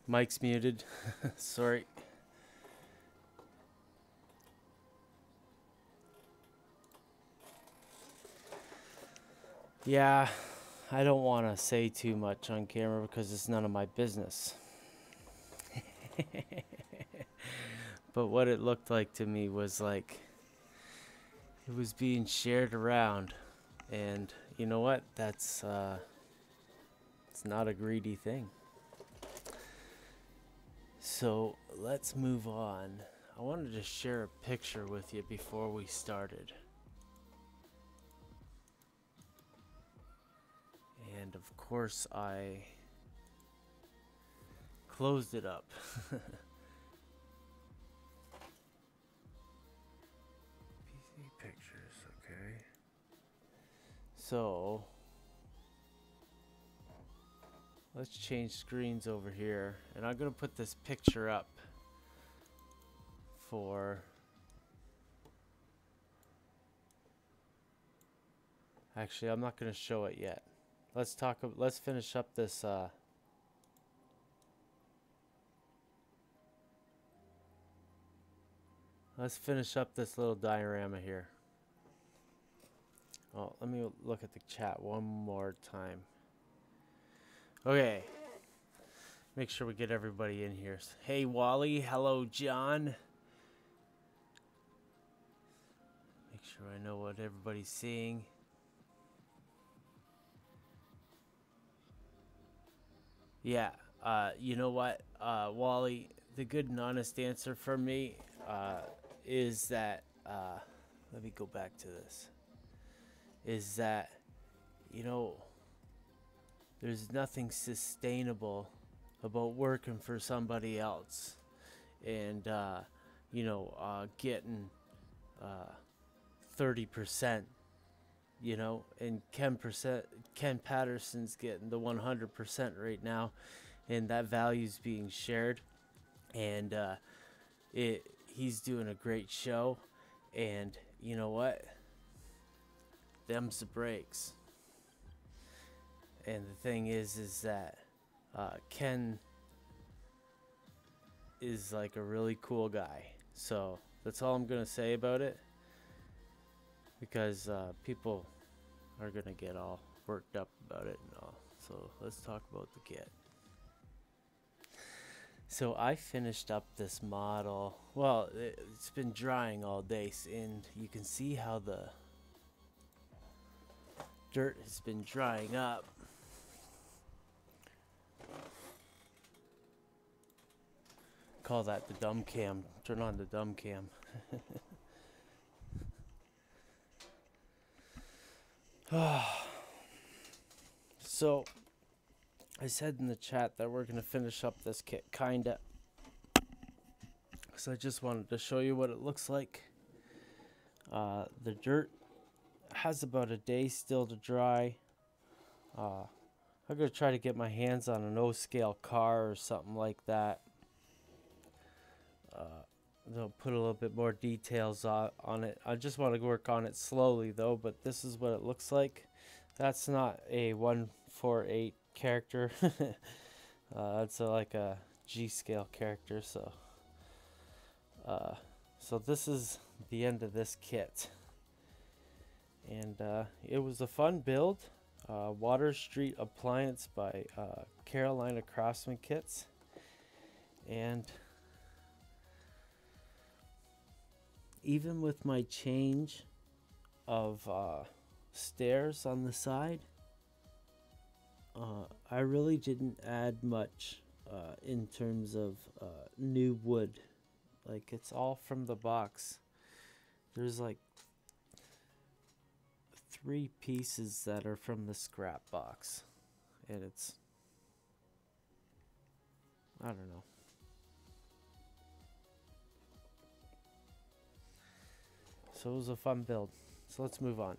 Mic's muted. Sorry. Yeah, I don't want to say too much on camera because it's none of my business. But what it looked like to me was like it was being shared around. And you know what? That's it's not a greedy thing. So let's move on. I wanted to share a picture with you before we started. And of course I closed it up. PC pictures, okay. So let's change screens over here, and I'm gonna put this picture up for actually I'm not gonna show it yet. Let's finish up this let's finish up this little diorama here. Oh, let me look at the chat one more time. Okay. Make sure we get everybody in here. Hey, Wally. Hello, John. Make sure I know what everybody's seeing. Yeah. You know what, Wally? The good and honest answer from me is that let me go back to this. Is that, you know, there's nothing sustainable about working for somebody else and you know, getting 30%, you know, and Ken Patterson's getting the 100% right now, and that value's being shared, and he's doing a great show, and you know what, them's the breaks. And the thing is that Ken is like a really cool guy. So that's all I'm gonna say about it, because people are gonna get all worked up about it and all. So let's talk about the kit. So I finished up this model. Well, it's been drying all day, and you can see how the dirt has been drying up. Call that the dumb cam. Turn on the dumb cam. So I said in the chat that we're gonna finish up this kit, kinda. So I just wanted to show you what it looks like. The dirt has about a day still to dry. I'm gonna try to get my hands on an O-scale car or something like that. They'll put a little bit more details on it. I just want to work on it slowly though, but this is what it looks like. That's not a 148 character. That's like a G-scale character. So so this is the end of this kit, and it was a fun build. Water Street Appliance by Carolina Craftsman Kits, and even with my change of stairs on the side, I really didn't add much in terms of new wood. Like, it's all from the box. There's like 3 pieces that are from the scrap box, and it's, I don't know. So it was a fun build. So let's move on.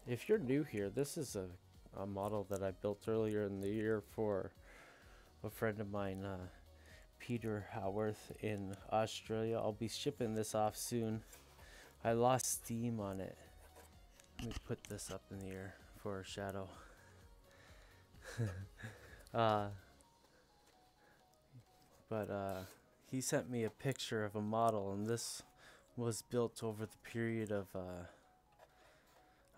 If you're new here, this is a model that I built earlier in the year for a friend of mine, Peter Howarth in Australia. I'll be shipping this off soon. I lost steam on it. Let me put this up in the air for a shadow. uh, but he sent me a picture of a model, and this was built over the period of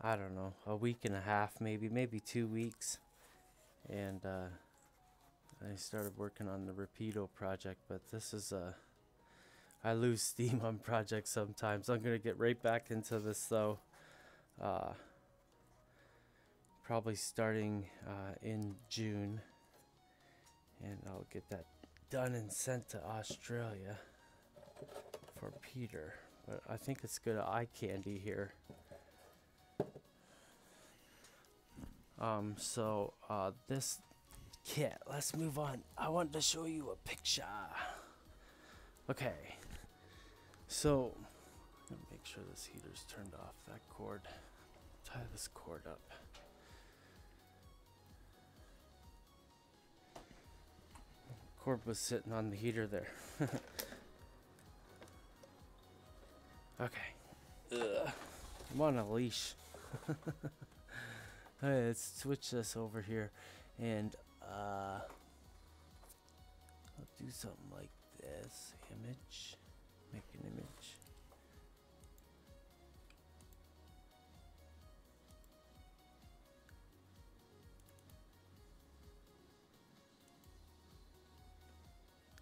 I don't know, a week and a half, maybe 2 weeks, and I started working on the Rapido project. But this is I lose steam on projects sometimes. I'm gonna get right back into this though. Uh, Probably starting in June, and I'll get that done and sent to Australia for Peter. But I think it's good eye candy here. So this kit, let's move on. I wanted to show you a picture. Okay, so let me make sure this heater's turned off. That cord, tie this cord up. Cord was sitting on the heater there. Okay. Ugh. I'm on a leash. Hey, let's switch this over here, and I'll do something like this. Image, make an image.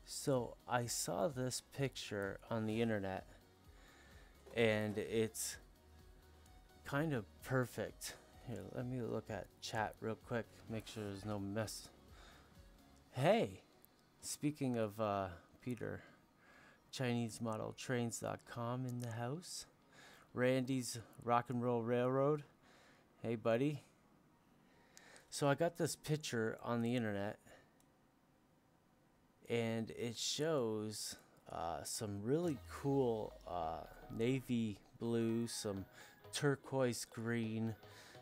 So I saw this picture on the internet, and it's kind of perfect. Here, let me look at chat real quick, make sure there's no mess. Hey, speaking of Peter, ChineseModelTrains.com in the house. Randy's Rock and Roll Railroad. Hey, buddy. So I got this picture on the internet, and it shows some really cool navy blue, some turquoise green,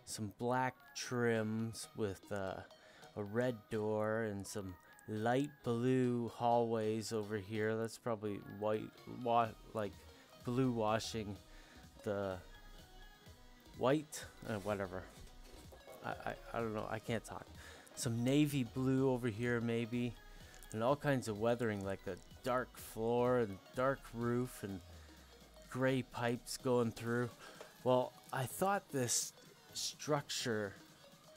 some black trims with a red door, and some light blue hallways over here. That's probably white, like blue washing the white, whatever. I don't know, I can't talk. Some navy blue over here maybe, and all kinds of weathering, like a dark floor and dark roof and gray pipes going through. Well, I thought this structure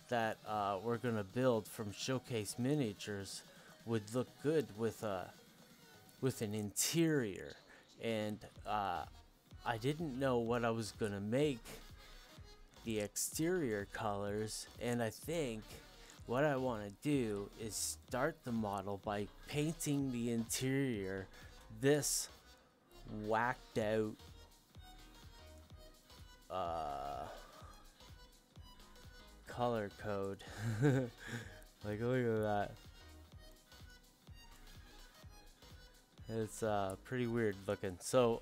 that we're gonna build from Showcase Miniatures would look good with an interior, and I didn't know what I was gonna make the exterior colors, and I think what I want to do is start the model by painting the interior this whacked out color code. Like, look at that. It's pretty weird looking. So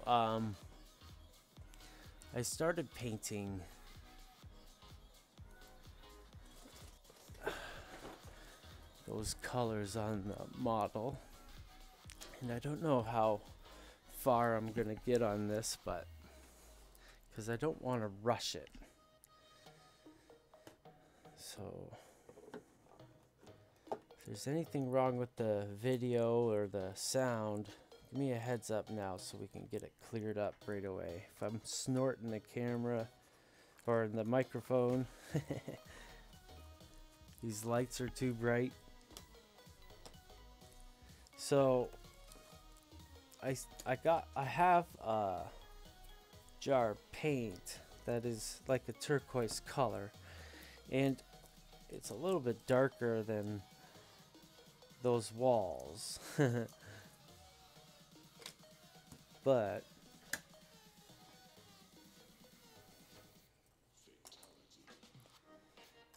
I started painting those colors on the model, and I don't know how far I'm gonna get on this, but because I don't want to rush it. So if there's anything wrong with the video or the sound, give me a heads up now so we can get it cleared up right away. If I'm snorting the camera or the microphone, these lights are too bright. So I have a jar of paint that is like a turquoise color, and it's a little bit darker than those walls. But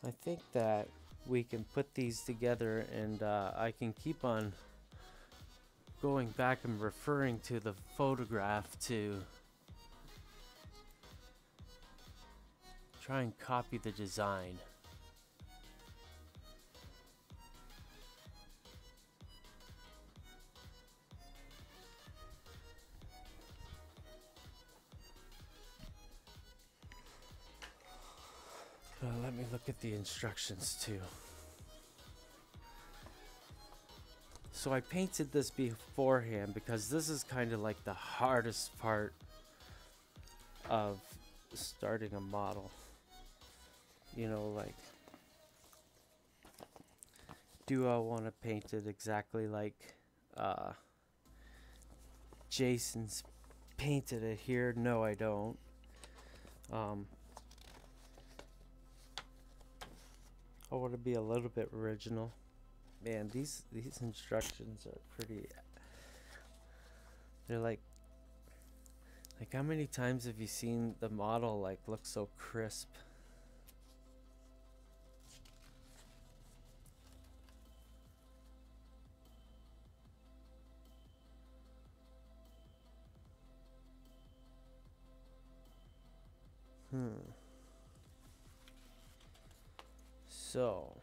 I think that we can put these together, and I can keep on going back and referring to the photograph to try and copy the design. Let me look at the instructions too. So I painted this beforehand because this is kind of like the hardest part of starting a model. You know, like, do I want to paint it exactly like Jason's painted it here? No, I don't. I want to be a little bit original. Man, these instructions are pretty. They're like how many times have you seen the model like look so crisp? So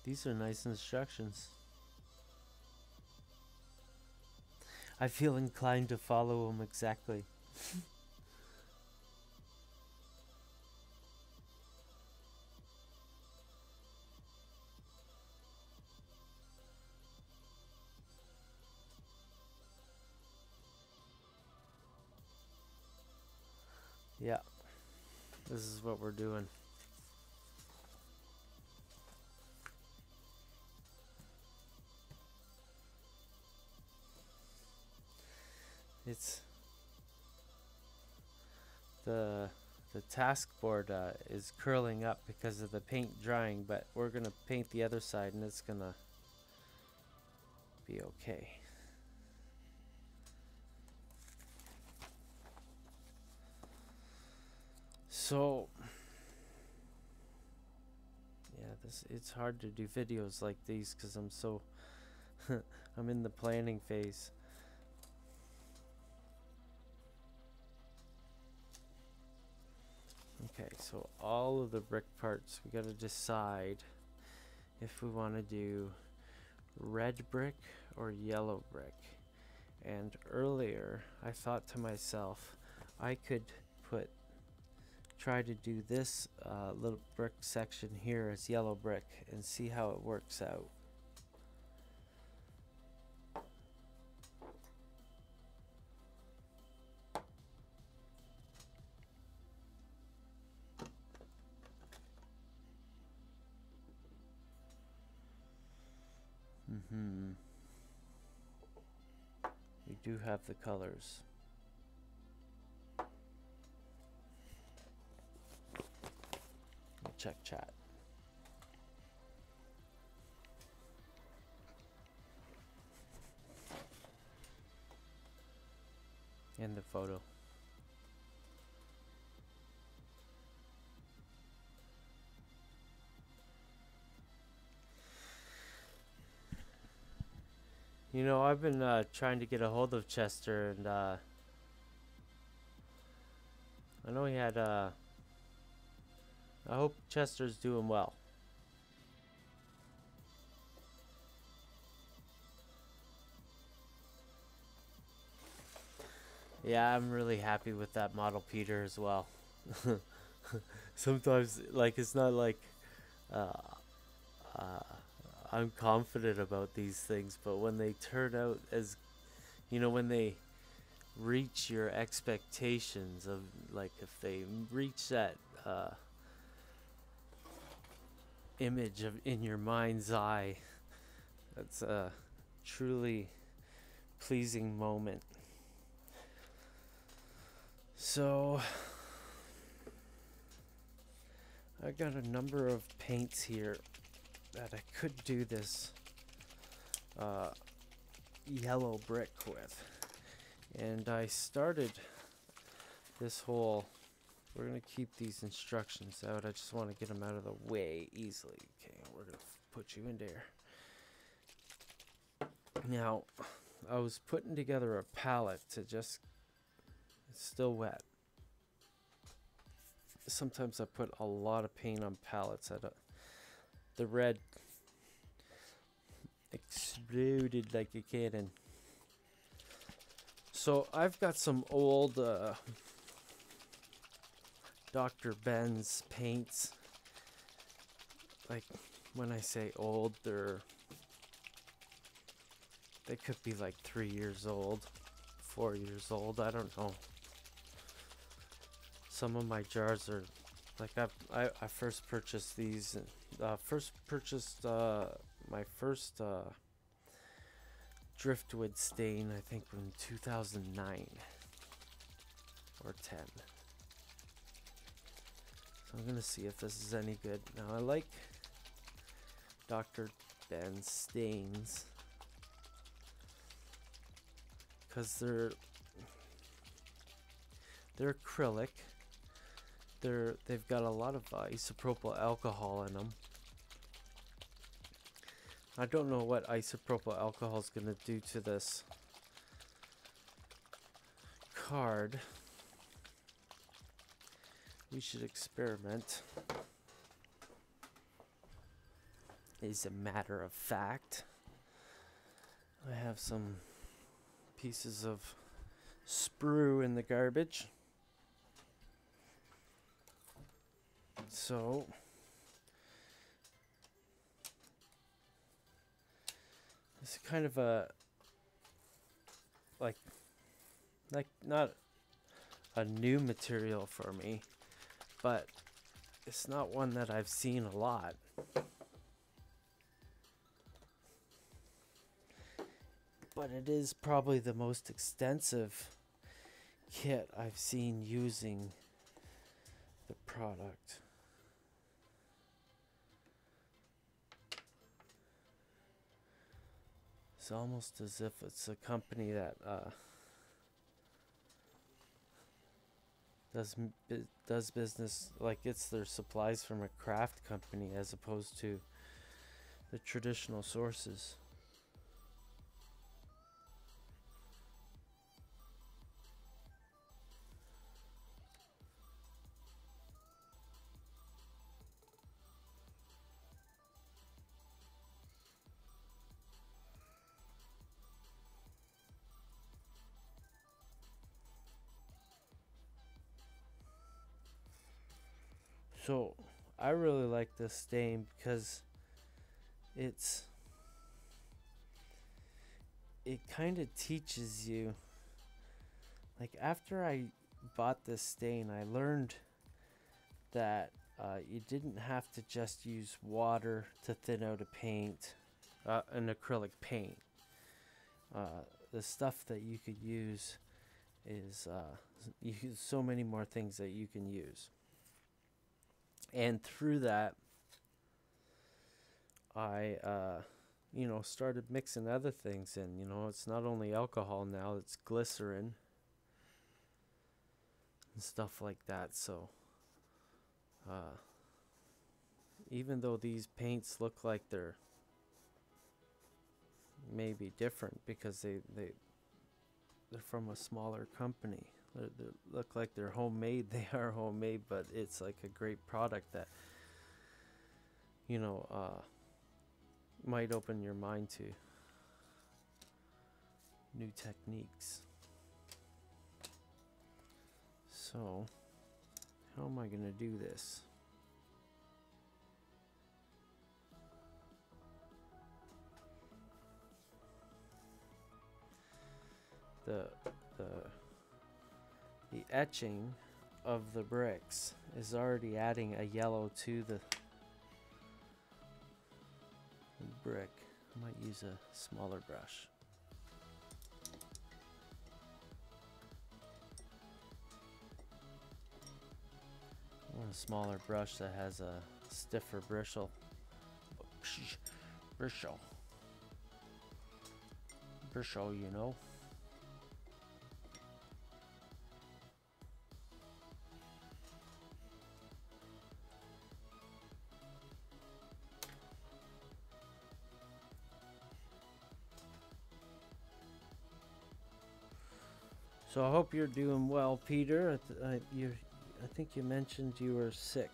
these are nice instructions. I feel inclined to follow them exactly. Yeah, this is what we're doing. It's the task board is curling up because of the paint drying, but we're gonna paint the other side and it's gonna be okay. So yeah, it's hard to do videos like these because I'm so I'm in the planning phase. Okay, so all of the brick parts, we got to decide if we want to do red brick or yellow brick. And earlier I thought to myself I could try to do this little brick section here as yellow brick and see how it works out. We do have the colors. Check chat. And the photo. You know, I've been trying to get a hold of Chester, and I know he had I hope Chester's doing well. Yeah, I'm really happy with that model Peter as well. Sometimes, like, it's not like uh, I'm confident about these things, but when they turn out as, you know, when they reach your expectations of, like, if they reach that image of in your mind's eye, that's a truly pleasing moment. So I got a number of paints here that I could do this yellow brick with, and I started this whole, we're going to keep these instructions out. I just want to get them out of the way easily. Okay, we're going to put you in there. Now, I was putting together a palette to just, it's still wet. Sometimes I put a lot of paint on palettes. The red exploded like a cannon. So I've got some old Dr. Benz paints. Like, when I say old, they could be like 3 years old, 4 years old, I don't know. Some of my jars are like, I first purchased these, my first driftwood stain, I think in 2009 or 10. So I'm gonna see if this is any good. Now I like Dr. Benz stains because they're acrylic. They've got a lot of isopropyl alcohol in them. I don't know what isopropyl alcohol is going to do to this card. We should experiment. As a matter of fact, I have some pieces of sprue in the garbage. So it's kind of a like not a new material for me, but it's not one that I've seen a lot. But it is probably the most extensive kit I've seen using the product. It's almost as if it's a company that does business like it's their supplies from a craft company as opposed to the traditional sources. So I really like this stain because it kind of teaches you, like after I bought this stain, I learned that you didn't have to just use water to thin out a paint, an acrylic paint. The stuff that you could use is you use so many more things that you can use. And through that, I, started mixing other things in. You know, it's not only alcohol now, it's glycerin and stuff like that. So, even though these paints look like they're maybe different because they're from a smaller company, they look like they're homemade. They are homemade, but it's like a great product that, might open your mind to new techniques. So, how am I going to do this? The etching of the bricks is already adding a yellow to the brick. I might use a smaller brush. I want a smaller brush that has a stiffer bristle. Bristle, you know. So I hope you're doing well, Peter. I think you mentioned you were sick.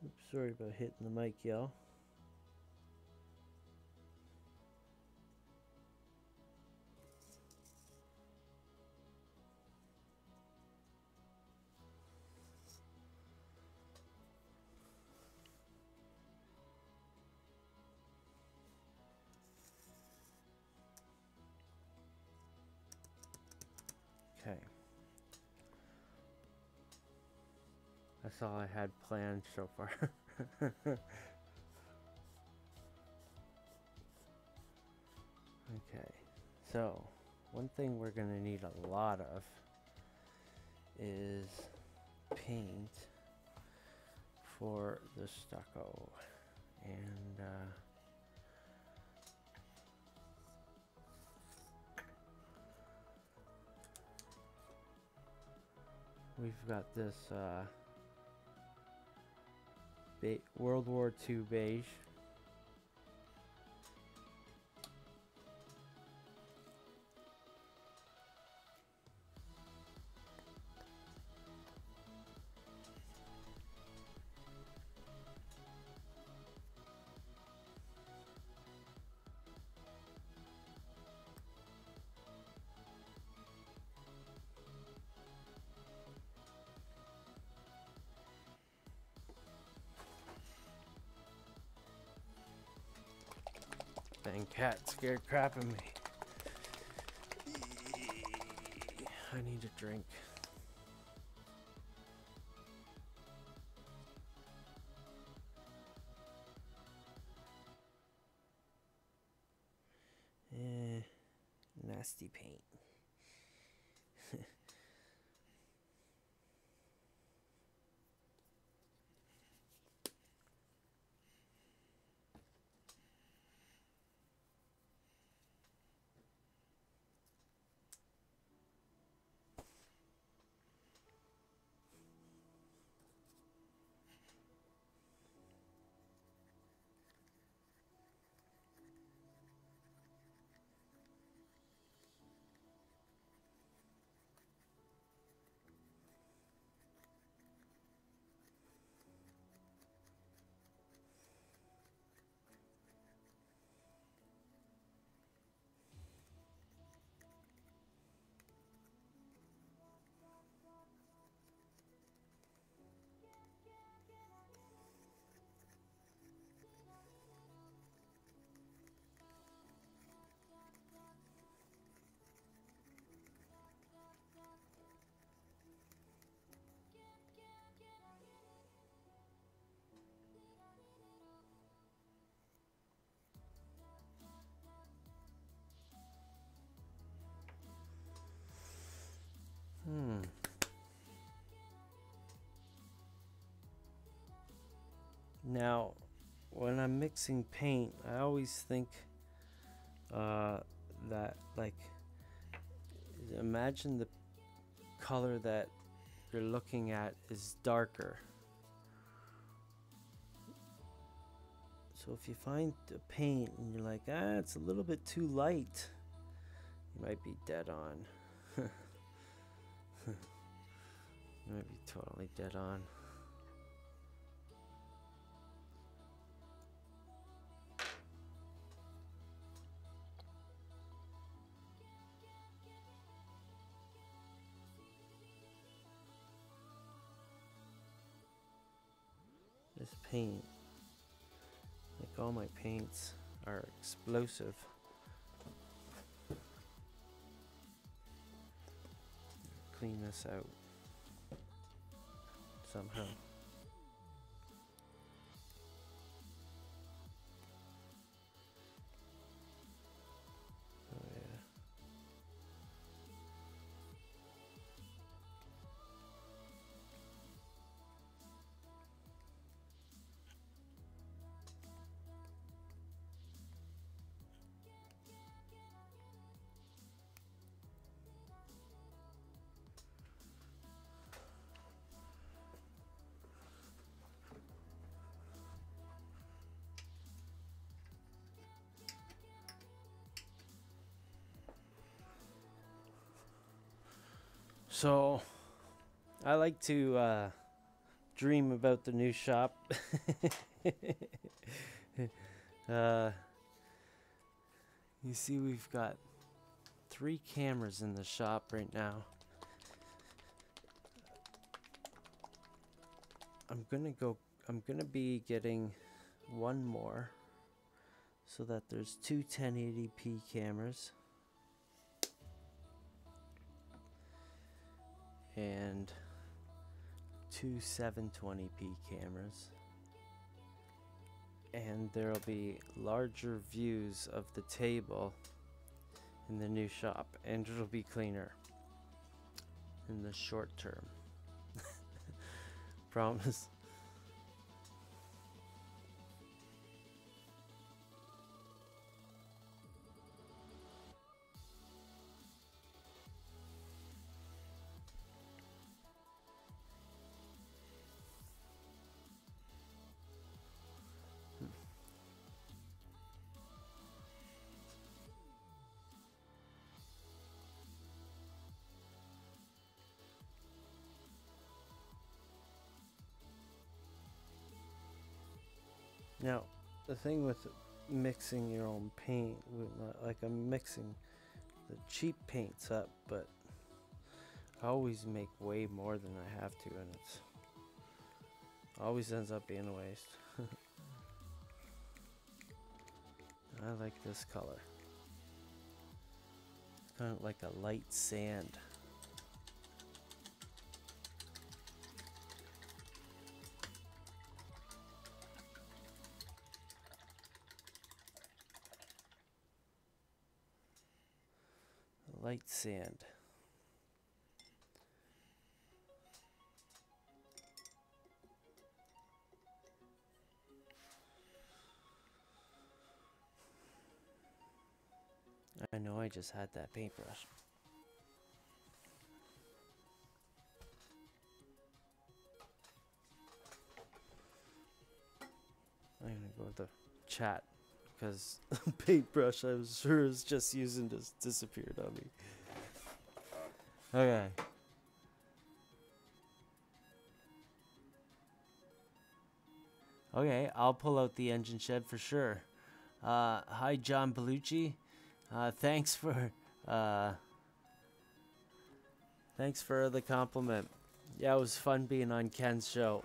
Oops, sorry about hitting the mic, y'all. Okay. That's all I had planned so far. Okay, so one thing we're gonna need a lot of is paint for the stucco, and we've got this World War II beige. Dang cat scared crap of me. I need a drink. Nasty paint. Now, when I'm mixing paint, I always think that, like, imagine the color that you're looking at is darker. So if you find the paint and you're like, it's a little bit too light, you might be dead on. You might be totally dead on. This paint, like all my paints, are explosive. Clean this out somehow. Oh yeah. So I like to dream about the new shop. uh, you see, we've got 3 cameras in the shop right now. I'm gonna be getting one more so that there's 2 1080p cameras and 2 720p cameras, and there'll be larger views of the table in the new shop, and it'll be cleaner in the short term. Promise. Now, the thing with mixing your own paint, like I'm mixing the cheap paints up, but I always make way more than I have to, and it's always ends up being a waste. I like this color. It's kind of like a light sand. Light sand. I know I just had that paintbrush. I'm gonna go with the chat because paintbrush I was sure is just using just disappeared on me. Okay. Okay, I'll pull out the engine shed for sure. Hi, John Bellucci. Thanks for the compliment. Yeah, it was fun being on Ken's show.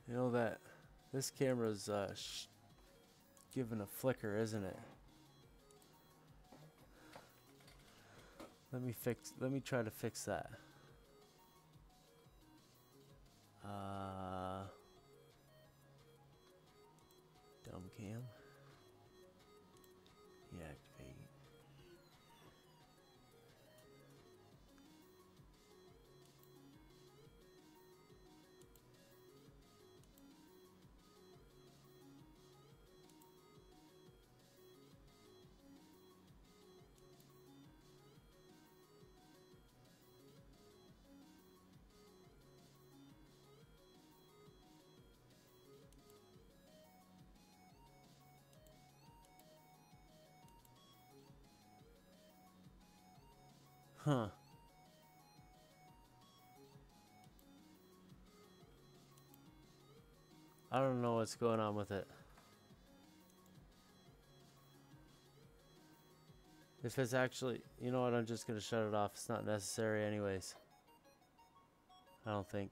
You know that this camera's giving a flicker, isn't it? Let me try to fix that. Dumb cam. Deactivate. Huh. I don't know what's going on with it. If it's actually, you know what, I'm just gonna shut it off. It's not necessary anyways. I don't think.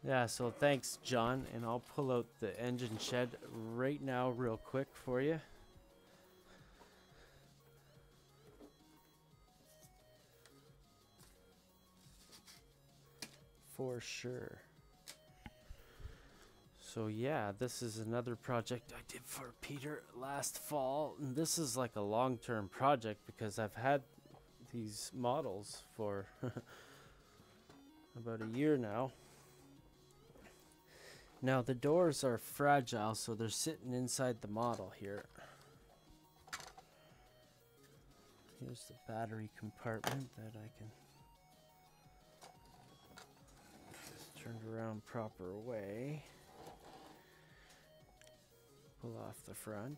Yeah, so thanks, John, and I'll pull out the engine shed right now real quick for you. For sure. So yeah, this is another project I did for Peter last fall, and this is like a long-term project because I've had these models for about a year now. Now the doors are fragile, so they're sitting inside the model here. Here's the battery compartment that I can turned around proper way. Pull off the front.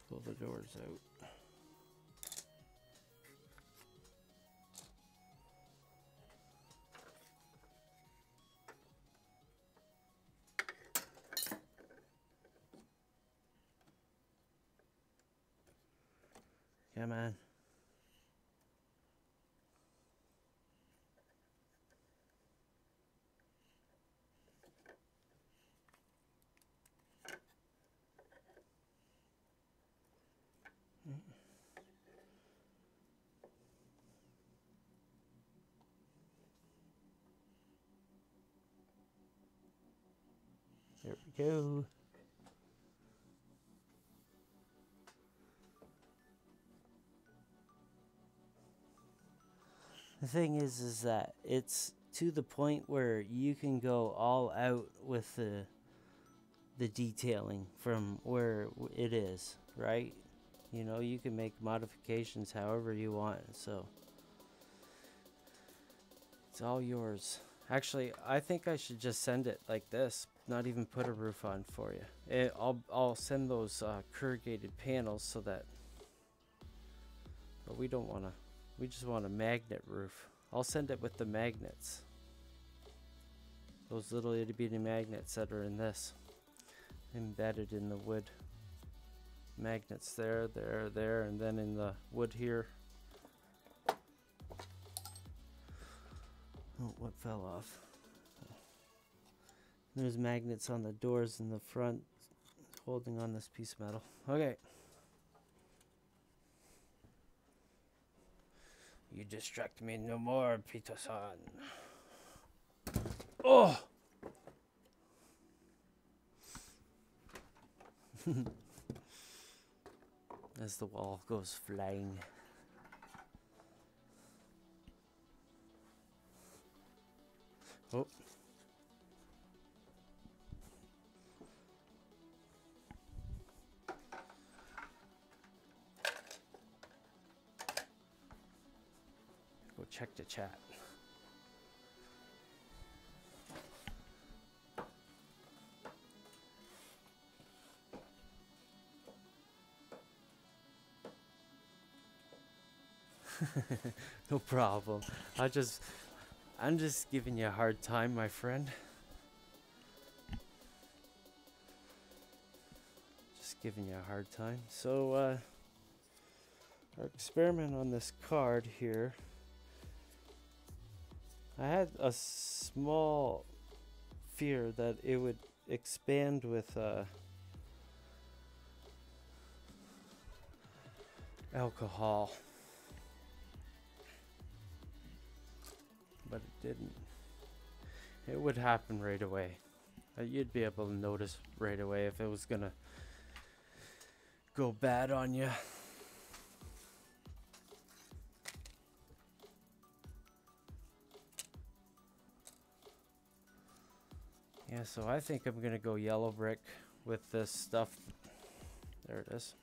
Pull the doors out. Come on. There we go. The thing is that it's to the point where you can go all out with the detailing from where it is, right? You know, you can make modifications however you want, so it's all yours. Actually, I think I should just send it like this, not even put a roof on for you. I'll send those corrugated panels so that, but we don't want to. We just want a magnet roof. I'll send it with the magnets. Those little itty bitty magnets that are in this. Embedded in the wood. Magnets there, and then in the wood here. Oh, what fell off? There's magnets on the doors in the front holding on this piece of metal. Okay. You distract me no more, Peter-san. Oh! As the wall goes flying. Oh. Go check the chat. No problem. I'm just giving you a hard time, my friend. Just giving you a hard time. So, our experiment on this card here. I had a small fear that it would expand with alcohol. But it didn't. It would happen right away. You'd be able to notice right away if it was gonna go bad on you. Yeah, so I think I'm gonna go yellow brick with this stuff. There it is.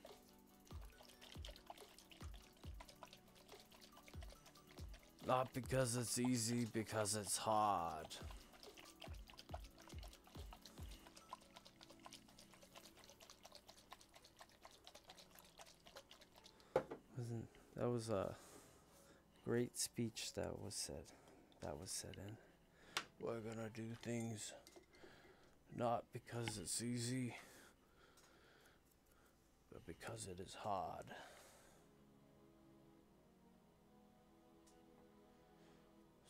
Not because it's easy, because it's hard. That was a great speech that was said. In. We're gonna do things not because it's easy, but because it is hard.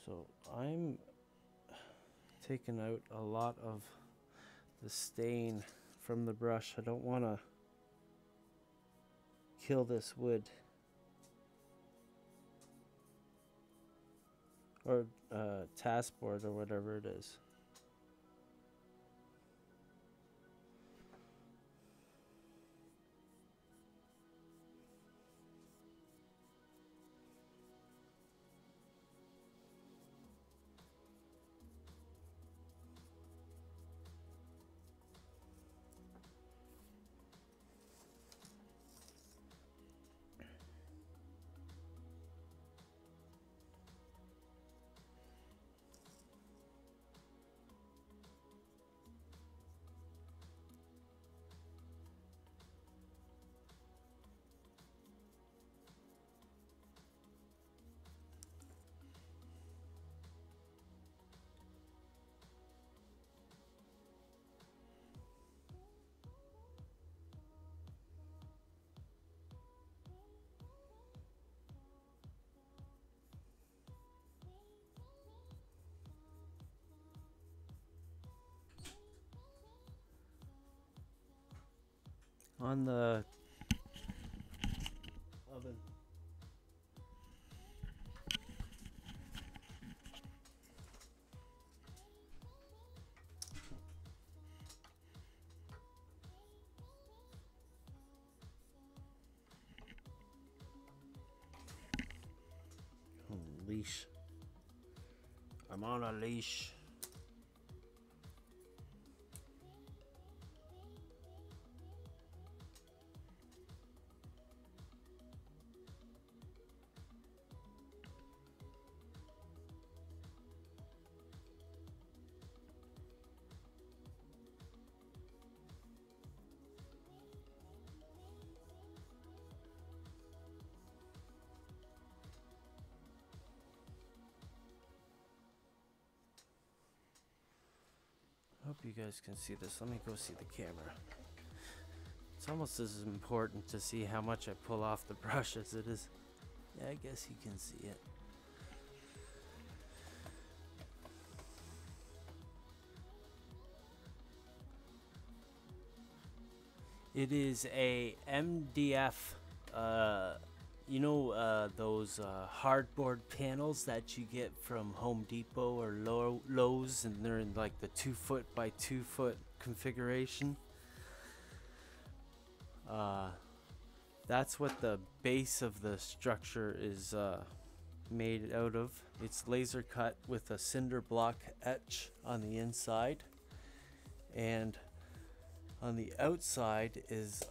So I'm taking out a lot of the stain from the brush. I don't want to kill this wood. Or task board or whatever it is. on the oven. Leash. I'm on a leash. Hope you guys can see this. Let me go see the camera. It's almost as important to see how much I pull off the brush as it is. Yeah, I guess you can see it. It is a MDF, those hardboard panels that you get from Home Depot or Lowe's, and they're in like the 2 foot by 2 foot configuration. That's what the base of the structure is made out of. It's laser cut with a cinder block etch on the inside, and on the outside is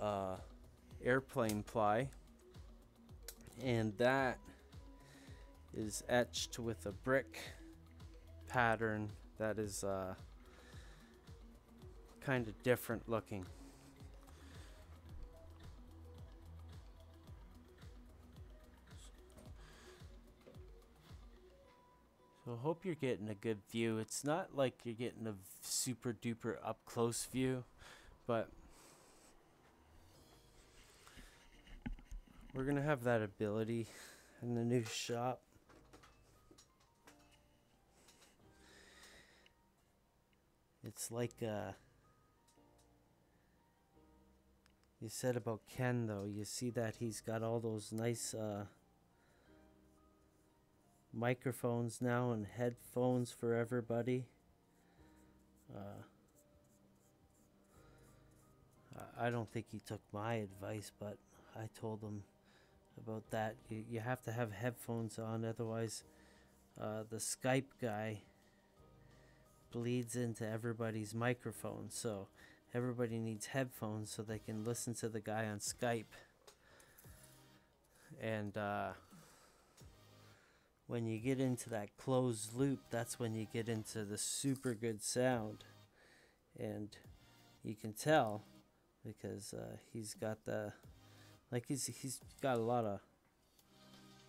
airplane ply, and that is etched with a brick pattern that is kind of different looking. So I hope you're getting a good view. It's not like you're getting a super duper up close view, but we're gonna have that ability in the new shop. It's like you said about Ken, though. You see that he's got all those nice microphones now and headphones for everybody. I don't think he took my advice, but I told him about that. You have to have headphones on, otherwise the Skype guy bleeds into everybody's microphone. So everybody needs headphones so they can listen to the guy on Skype. And when you get into that closed loop, that's when you get into the super good sound. And you can tell because he's got he's got a lot of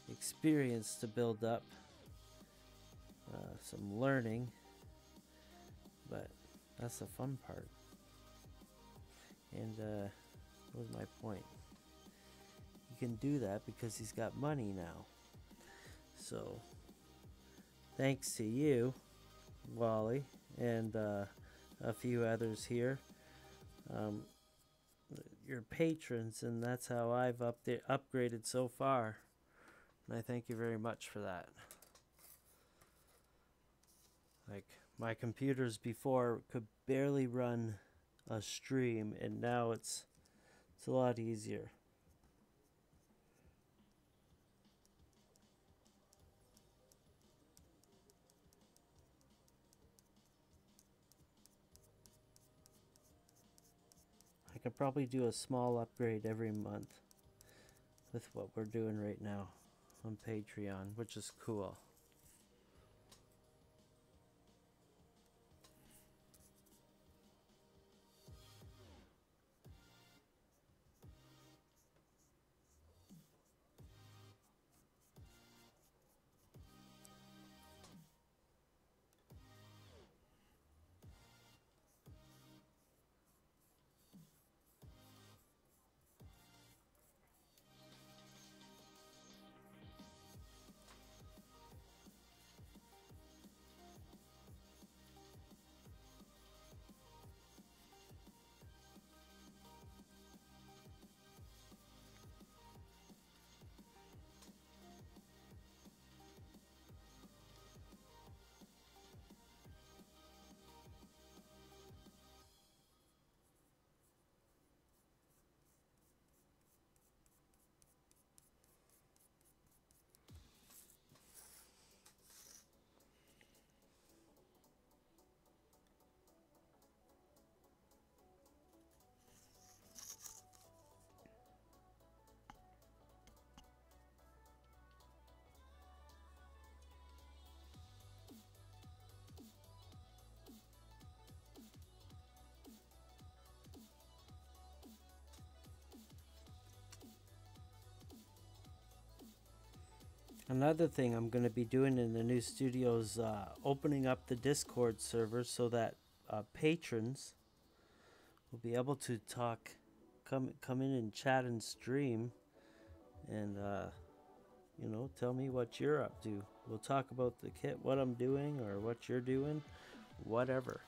experience to build up, some learning, but that's the fun part. And what was my point? He can do that because he's got money now. So thanks to you, Wally, and a few others here, your patrons, and that's how I've upgraded so far, and I thank you very much for that. Like, my computers before could barely run a stream, and now it's a lot easier. I could probably do a small upgrade every month with what we're doing right now on Patreon, which is cool. Another thing I'm going to be doing in the new studio is opening up the Discord server so that patrons will be able to talk, come in and chat and stream, and you know, tell me what you're up to. We'll talk about the kit, what I'm doing, or what you're doing, whatever.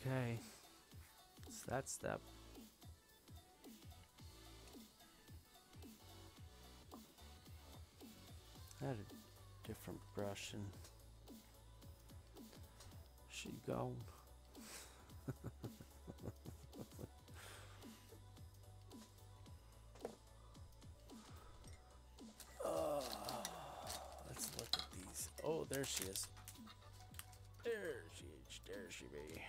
Okay, it's that step. I had a different brush and she gone. Let's look at these. Oh, there she is. There she be.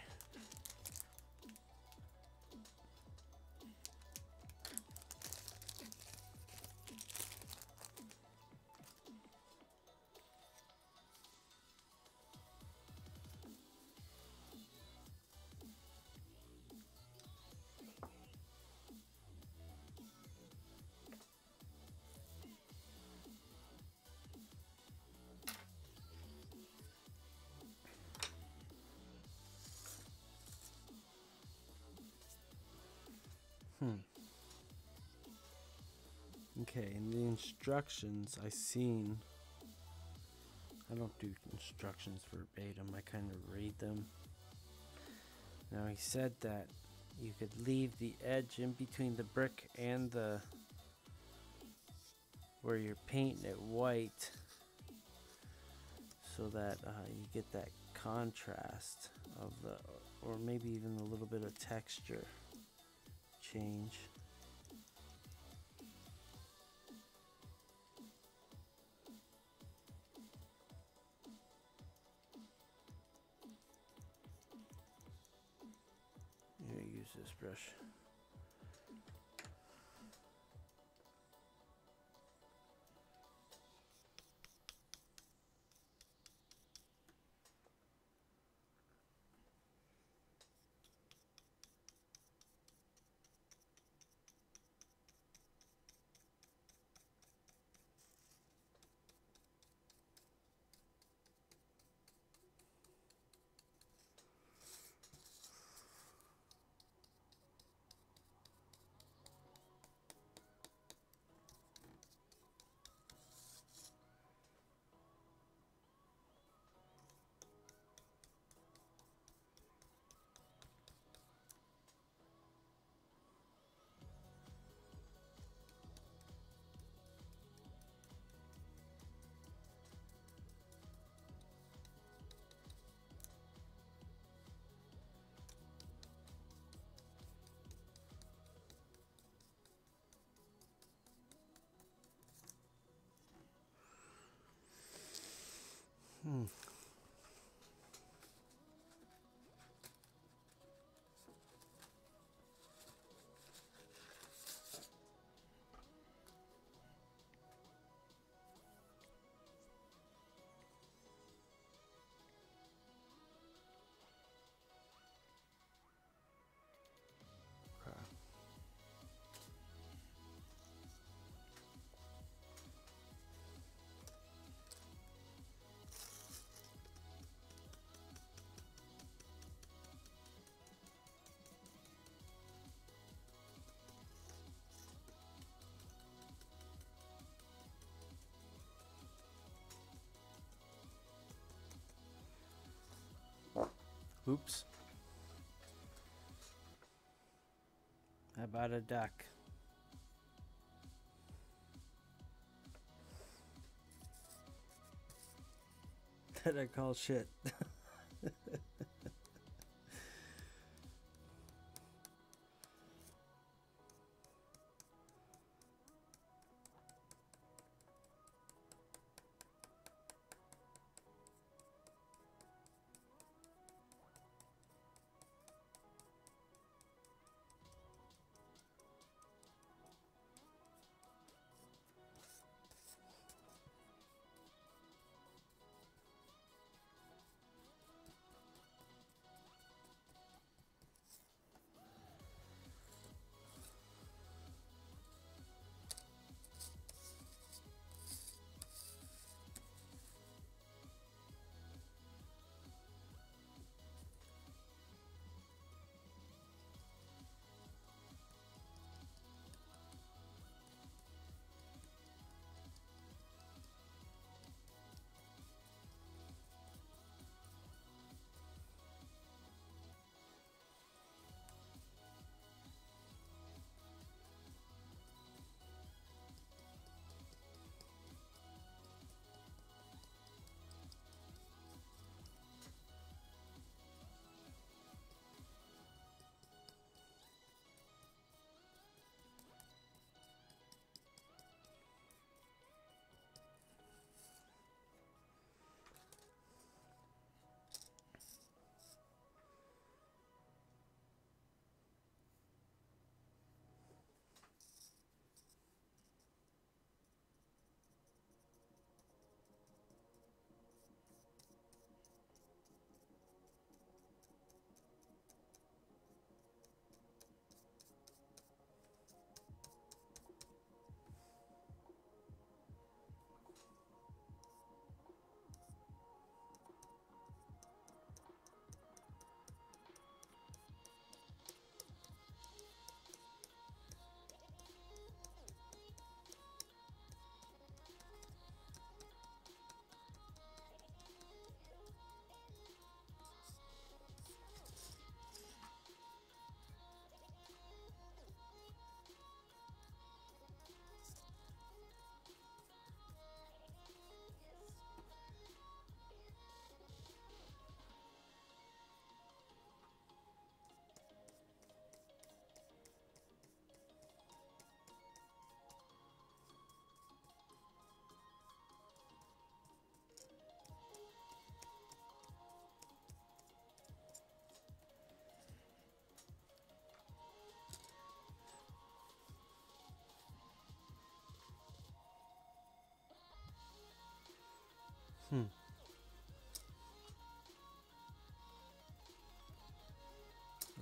Okay, in the instructions I seen, I don't do instructions verbatim, I kind of read them. Now he said that you could leave the edge in between the brick and the, where you're painting it white, so that you get that contrast of the, or maybe even a little bit of texture change. I'm gonna use this brush. Oops. How about a duck? that I call shit.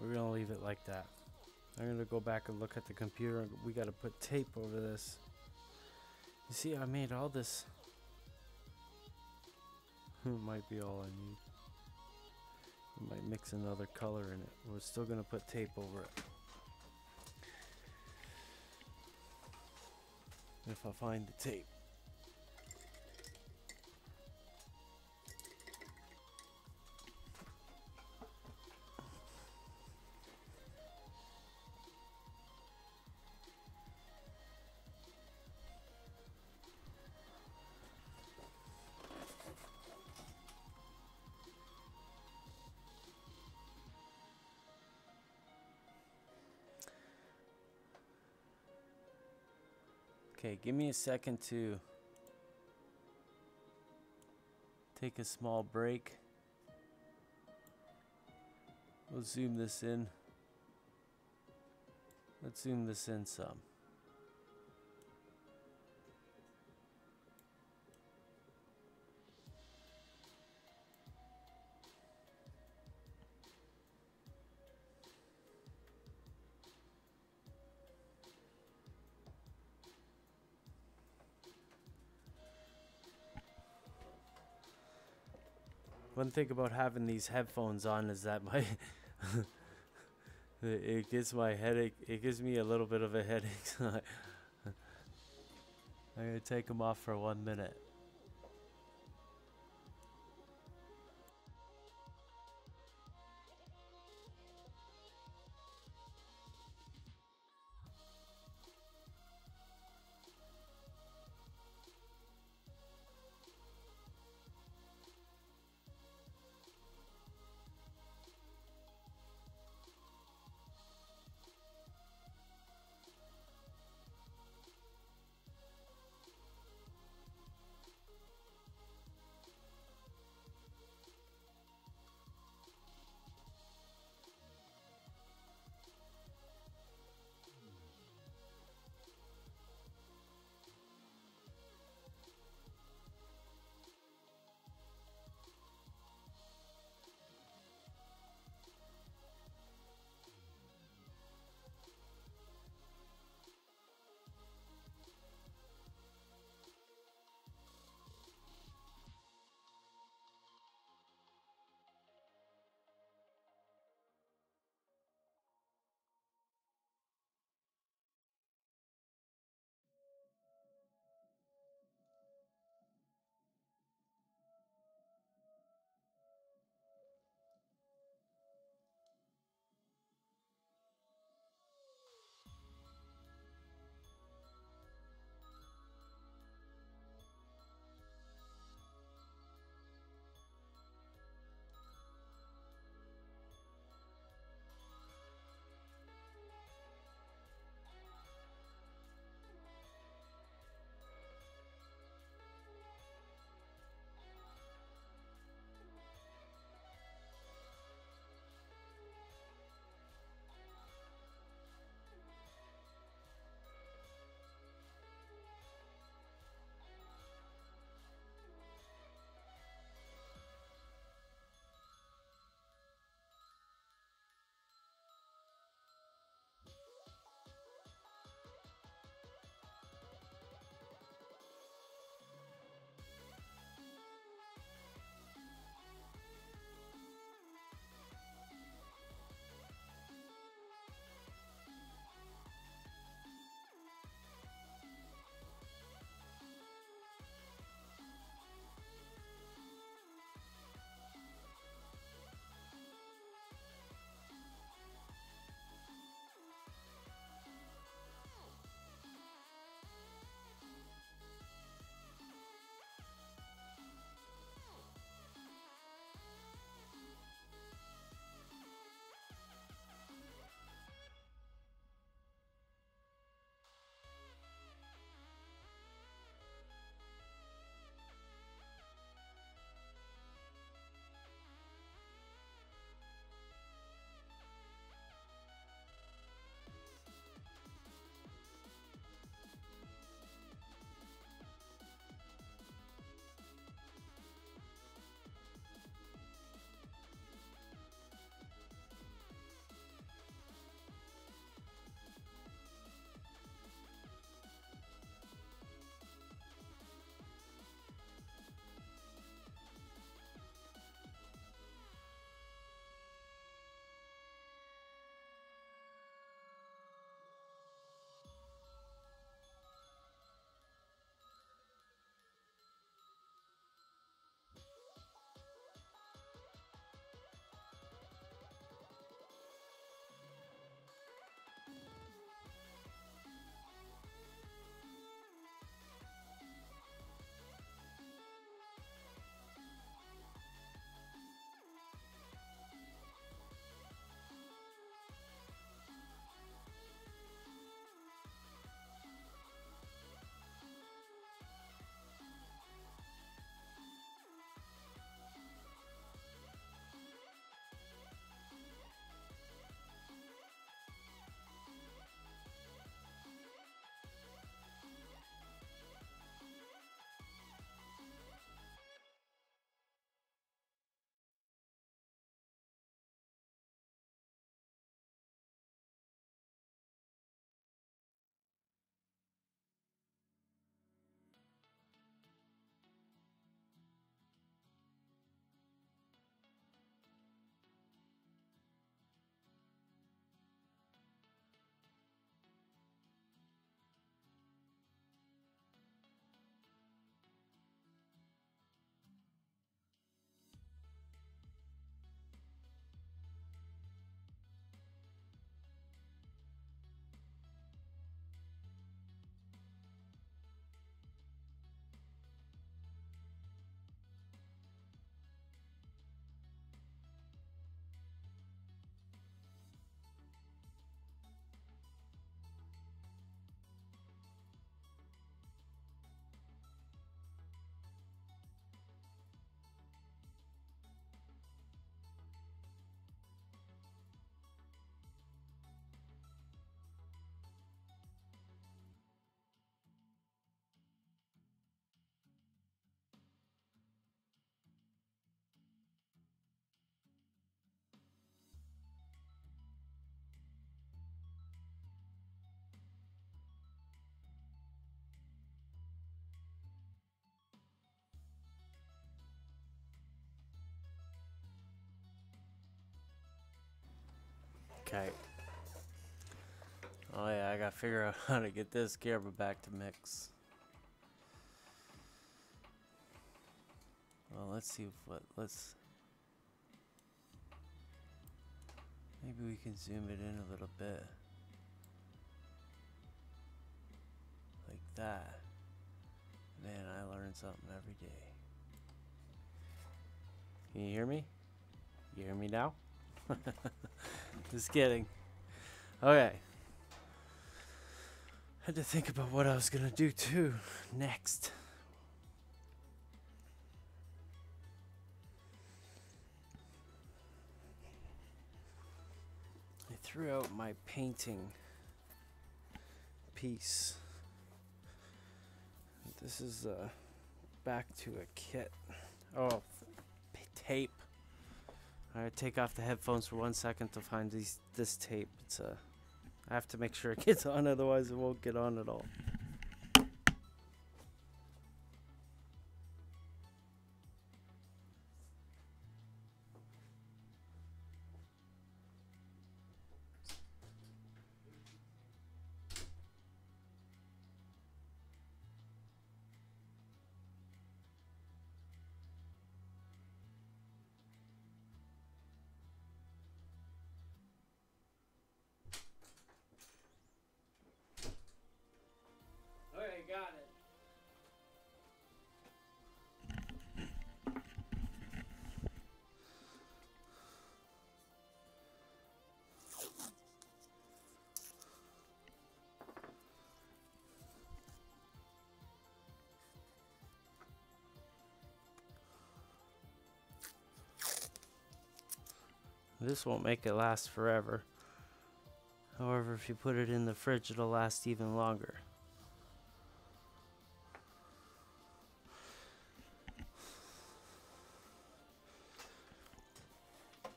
We're gonna leave it like that. I'm gonna go back and look at the computer. We gotta put tape over this. You see, I made all this. Might be all I need. I might mix another color in it. We're still gonna put tape over it. If I find the tape. Okay, give me a second to take a small break. We'll zoom this in. Let's zoom this in some. One thing about having these headphones on is that my it gives my headache. It gives me a little bit of a headache. So I'm gonna take them off for 1 minute. Okay. Oh yeah, I gotta figure out how to get this camera back to mix. Well, let's see let's maybe we can zoom it in a little bit. Like that. Man, I learn something every day. Can you hear me? You hear me now? Just kidding. Okay. Had to think about what I was gonna do too next. I threw out my painting piece. This is back to a kit. Oh, tape. Alright, take off the headphones for 1 second to find this tape. It's I have to make sure it gets on, otherwise it won't get on at all. Okay, got it. This won't make it last forever. However, if you put it in the fridge, it'll last even longer.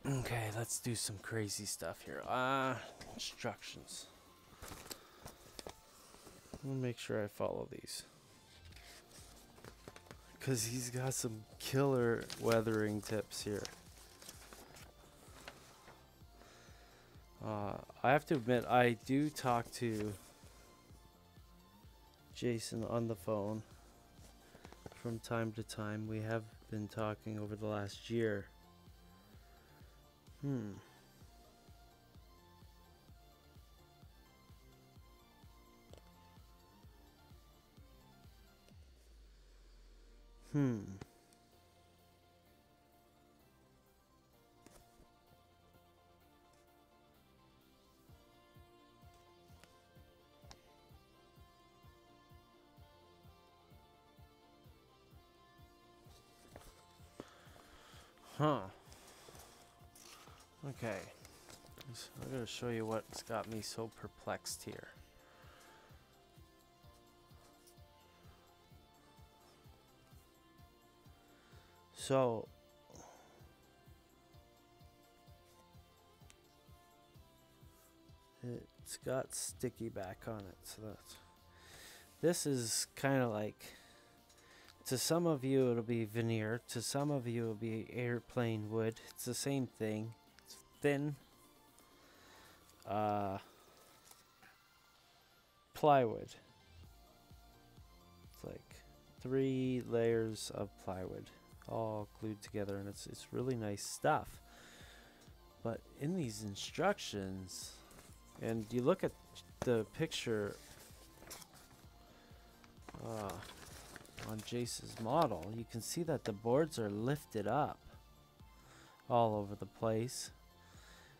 Okay, let's do some crazy stuff here. Instructions. I'll make sure I follow these. Because he's got some killer weathering tips here. I have to admit, I do talk to Jason on the phone from time to time. We have been talking over the last year. Okay. So I'm going to show you what's got me so perplexed here. So, it's got sticky back on it, so this is kind of like, to some of you it'll be veneer, to some of you it'll be airplane wood. It's the same thing. It's thin plywood. It's like 3 layers of plywood all glued together, and it's really nice stuff. But in these instructions, and you look at the picture on Jace's model, you can see that the boards are lifted up all over the place.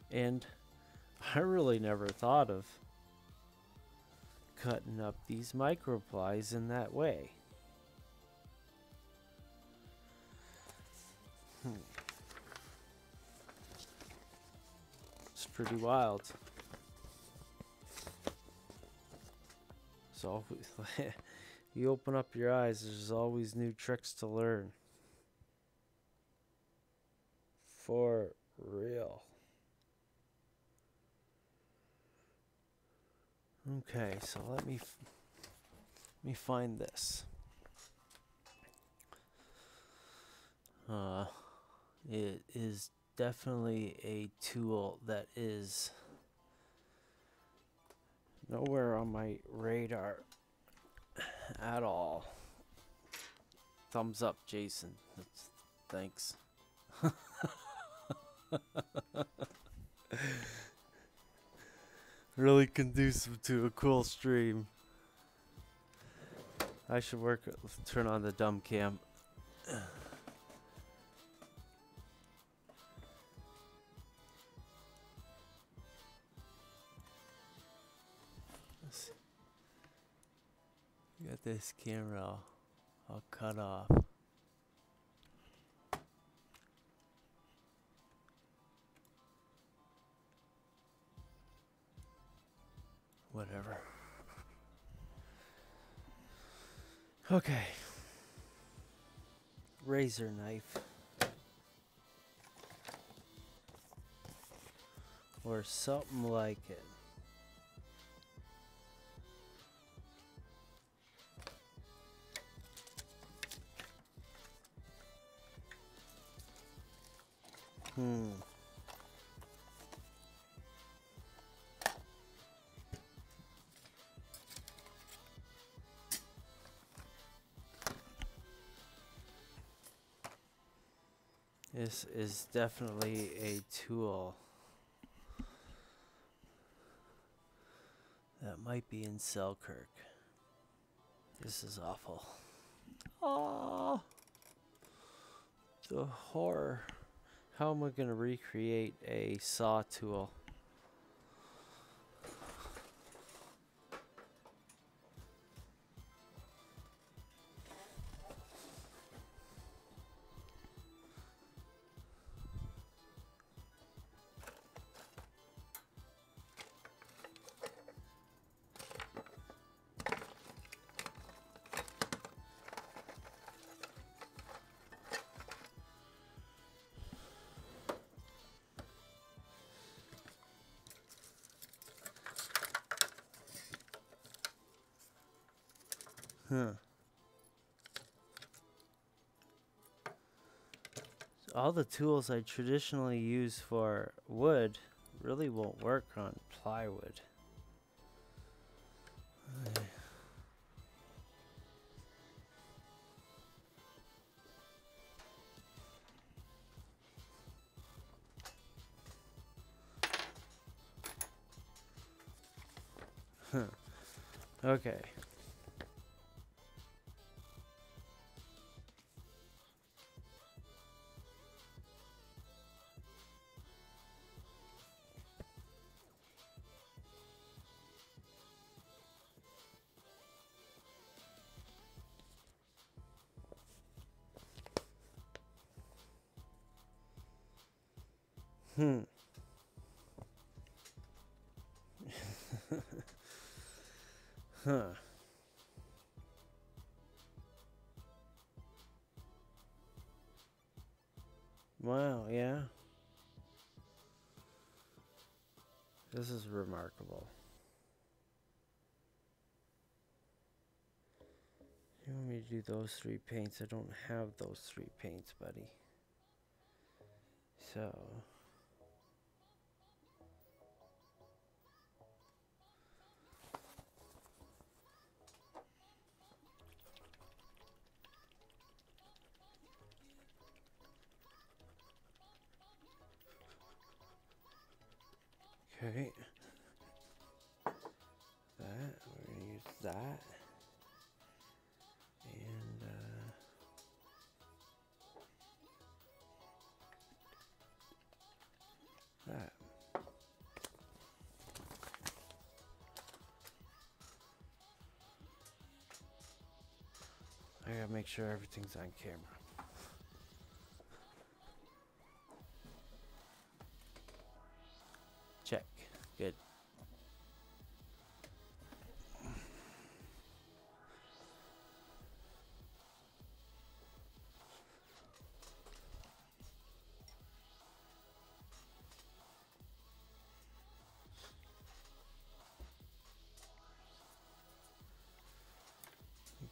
And I really never thought of cutting up these microplies in that way. It's pretty wild. So you open up your eyes, there's always new tricks to learn. For real. Okay, so let me find this. It is definitely a tool that is Nowhere on my radar at all. Thumbs up, Jason. Thanks. Really conducive to a cool stream. I should turn on the dumb cam. Got this camera all cut off. Whatever. Okay. Razor knife. Or something like it. This is definitely a tool that might be in Selkirk. This is awful. Oh, the horror. How am I going to recreate a saw tool? All the tools I traditionally use for wood really won't work on plywood. Okay. Wow, yeah. This is remarkable. You want me to do those 3 paints? I don't have those 3 paints, buddy. So... Okay. That, we're going to use that. And, that. I gotta make sure everything's on camera. Check. Good.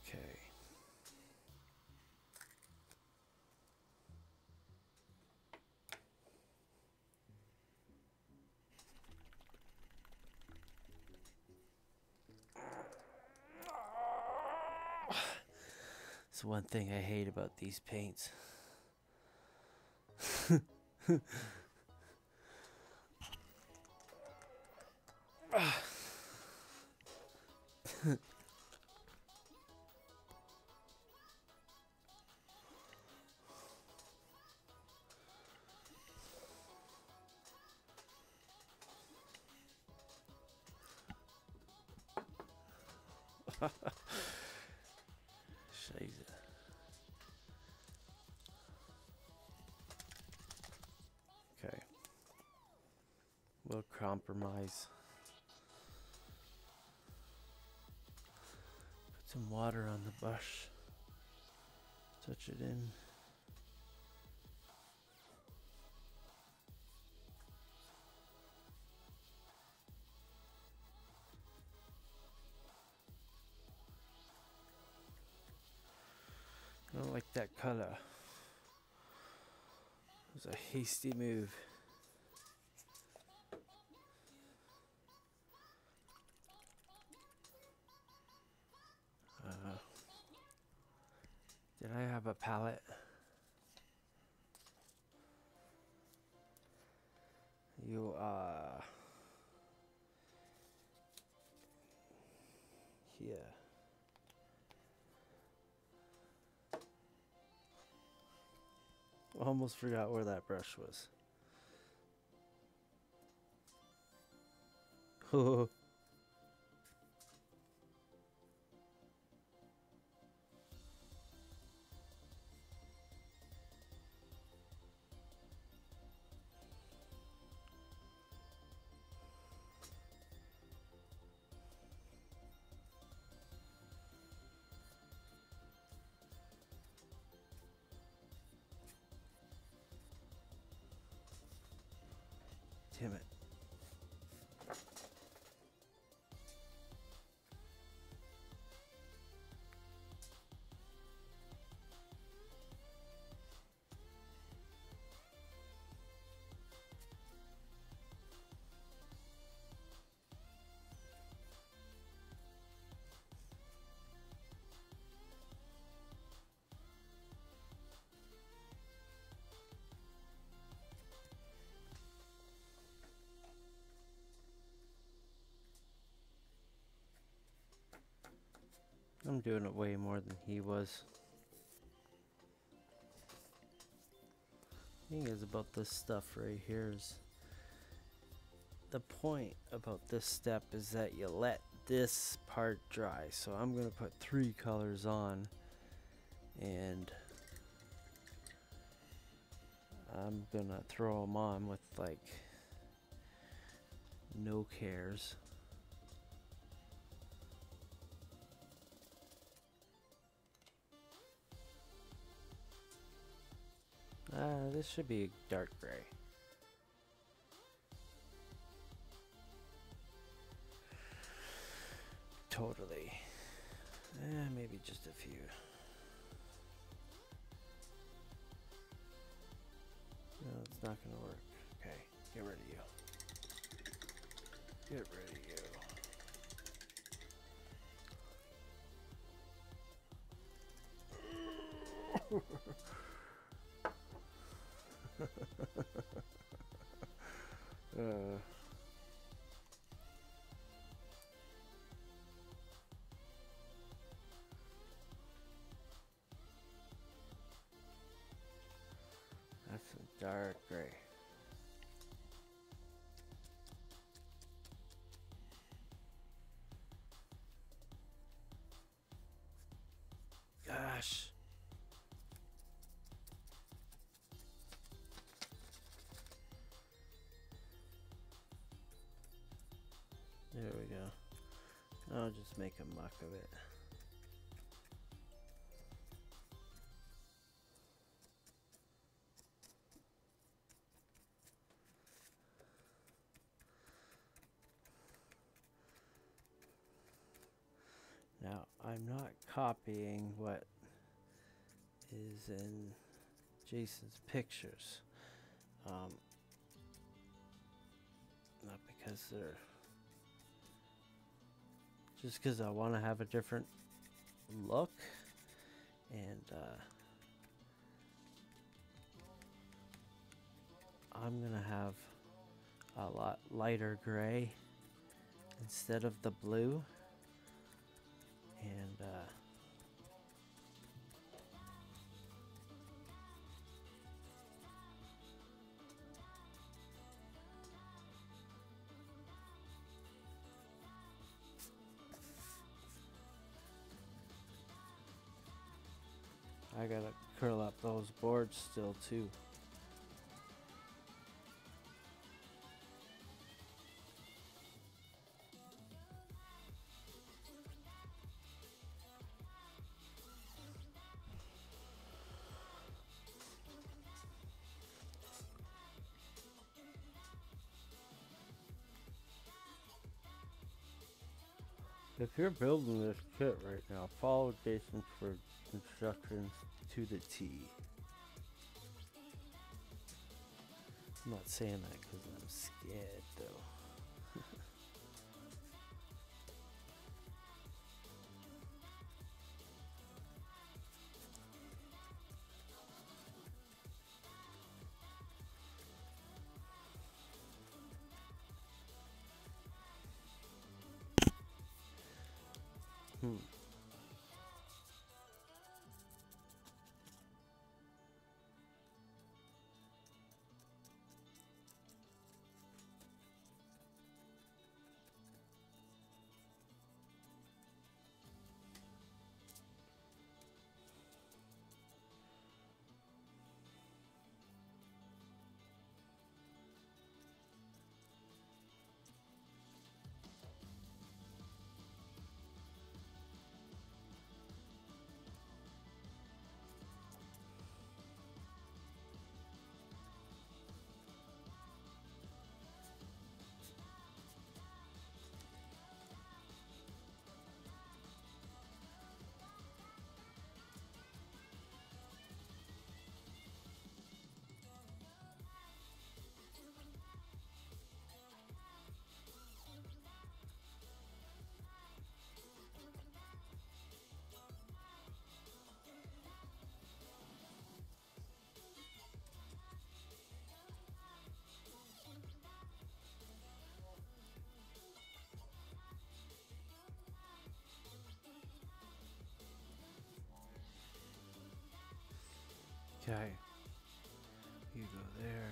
Okay. the one thing I hate about these paints. Scheiße. Okay. We'll compromise. Put some water on the brush. Touch it in. I don't like that color. It was a hasty move. Did I have a palette? You here. Almost forgot where that brush was. Damn it. I'm doing it way more than he was. The thing is about this stuff right here is the point about this step is that you let this part dry. So I'm going to put 3 colors on and I'm going to throw them on with like no cares. This should be dark gray. Totally. Maybe just a few. No, it's not gonna work. Okay, get rid of you. Get rid of you. That's some dark gray. Gosh. There we go. I'll just make a muck of it. Now, I'm not copying what is in Jason's pictures. Not because they're... Just because I want to have a different look. And I'm gonna have a lot lighter gray instead of the blue. And I gotta curl up those boards still too. If you're building this kit right now, follow Jason for instructions to the T. I'm not saying that because I'm scared though. Okay, you go there.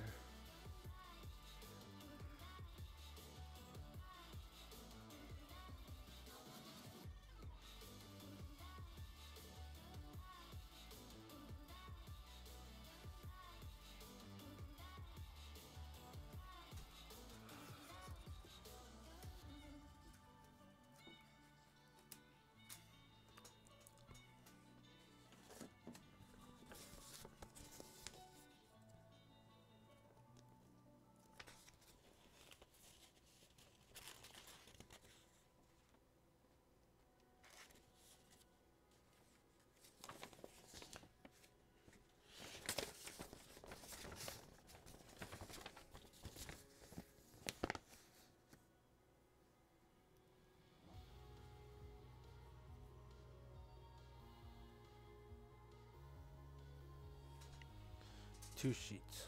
Two sheets.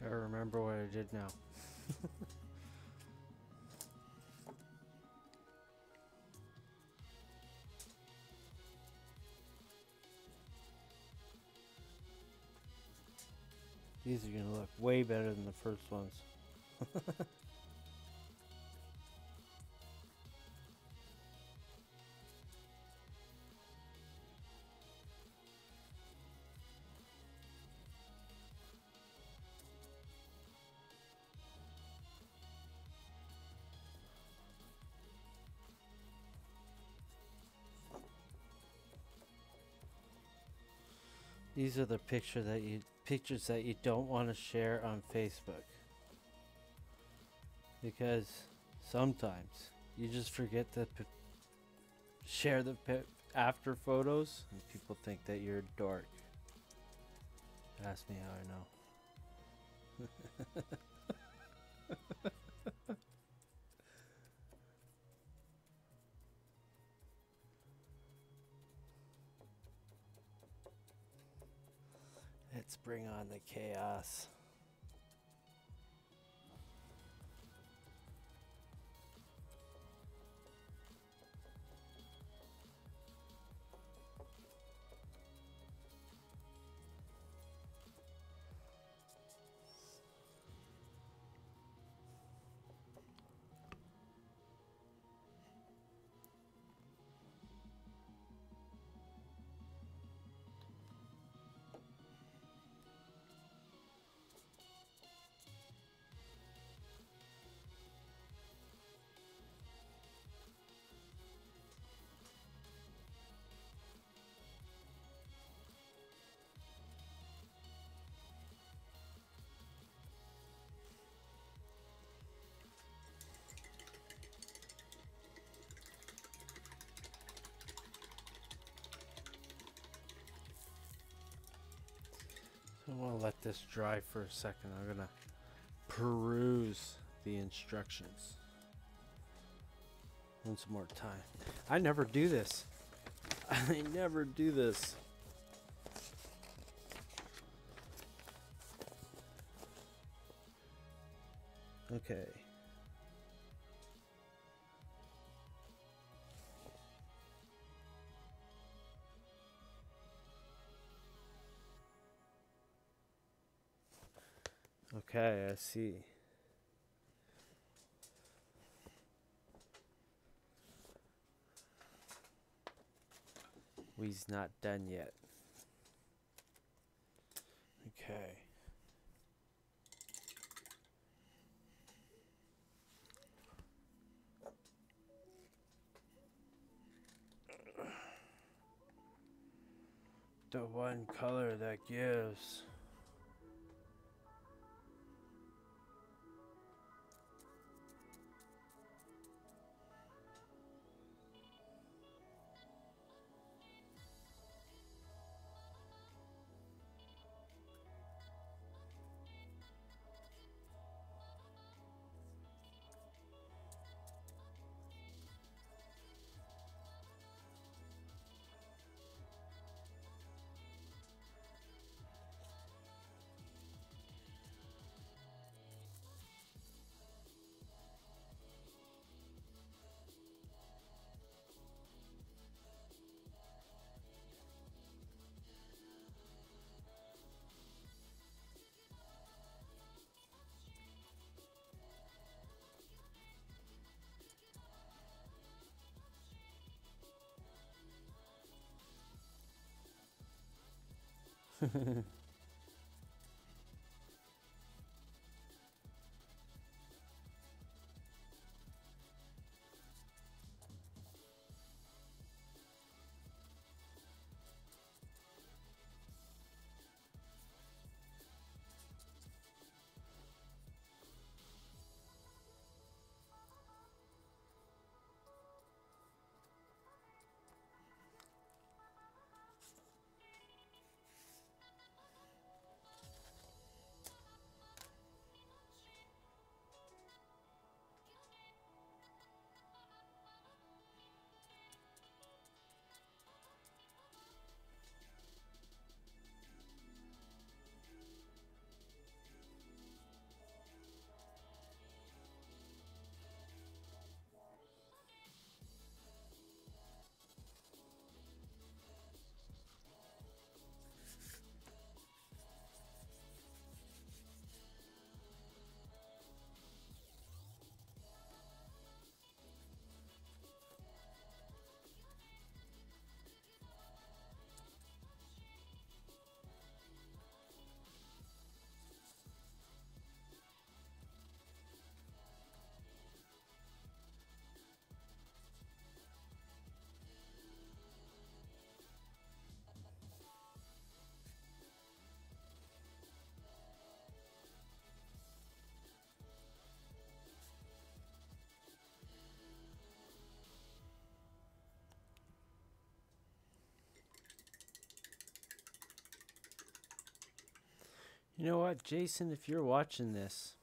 I remember what I did now. These are gonna look way better than the first ones. These are the pictures that you don't want to share on Facebook, because sometimes you just forget to share the after photos and people think that you're a dork. Ask me how I know. Let's bring on the chaos. I want to let this dry for a second. I'm going to peruse the instructions once more time. I never do this. I never do this. Okay. Okay, I see. We's not done yet. Okay. The one color that gives. You know what, Jason, if you're watching this,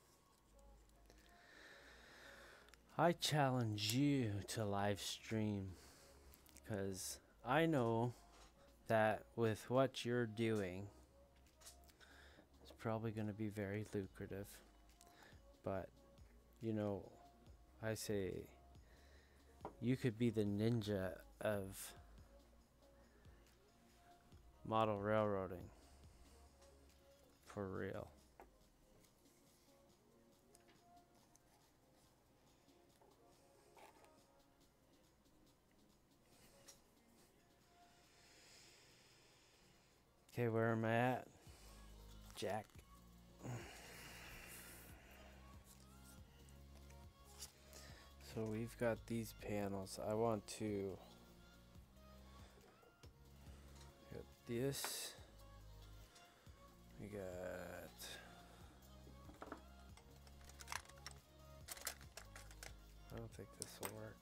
I challenge you to live stream, because I know that with what you're doing, it's probably going to be very lucrative. But, you know, I say you could be the ninja of model railroading. For real. Okay, where am I at? Jack. So we've got these panels. I want to get this. We got I don't think this will work.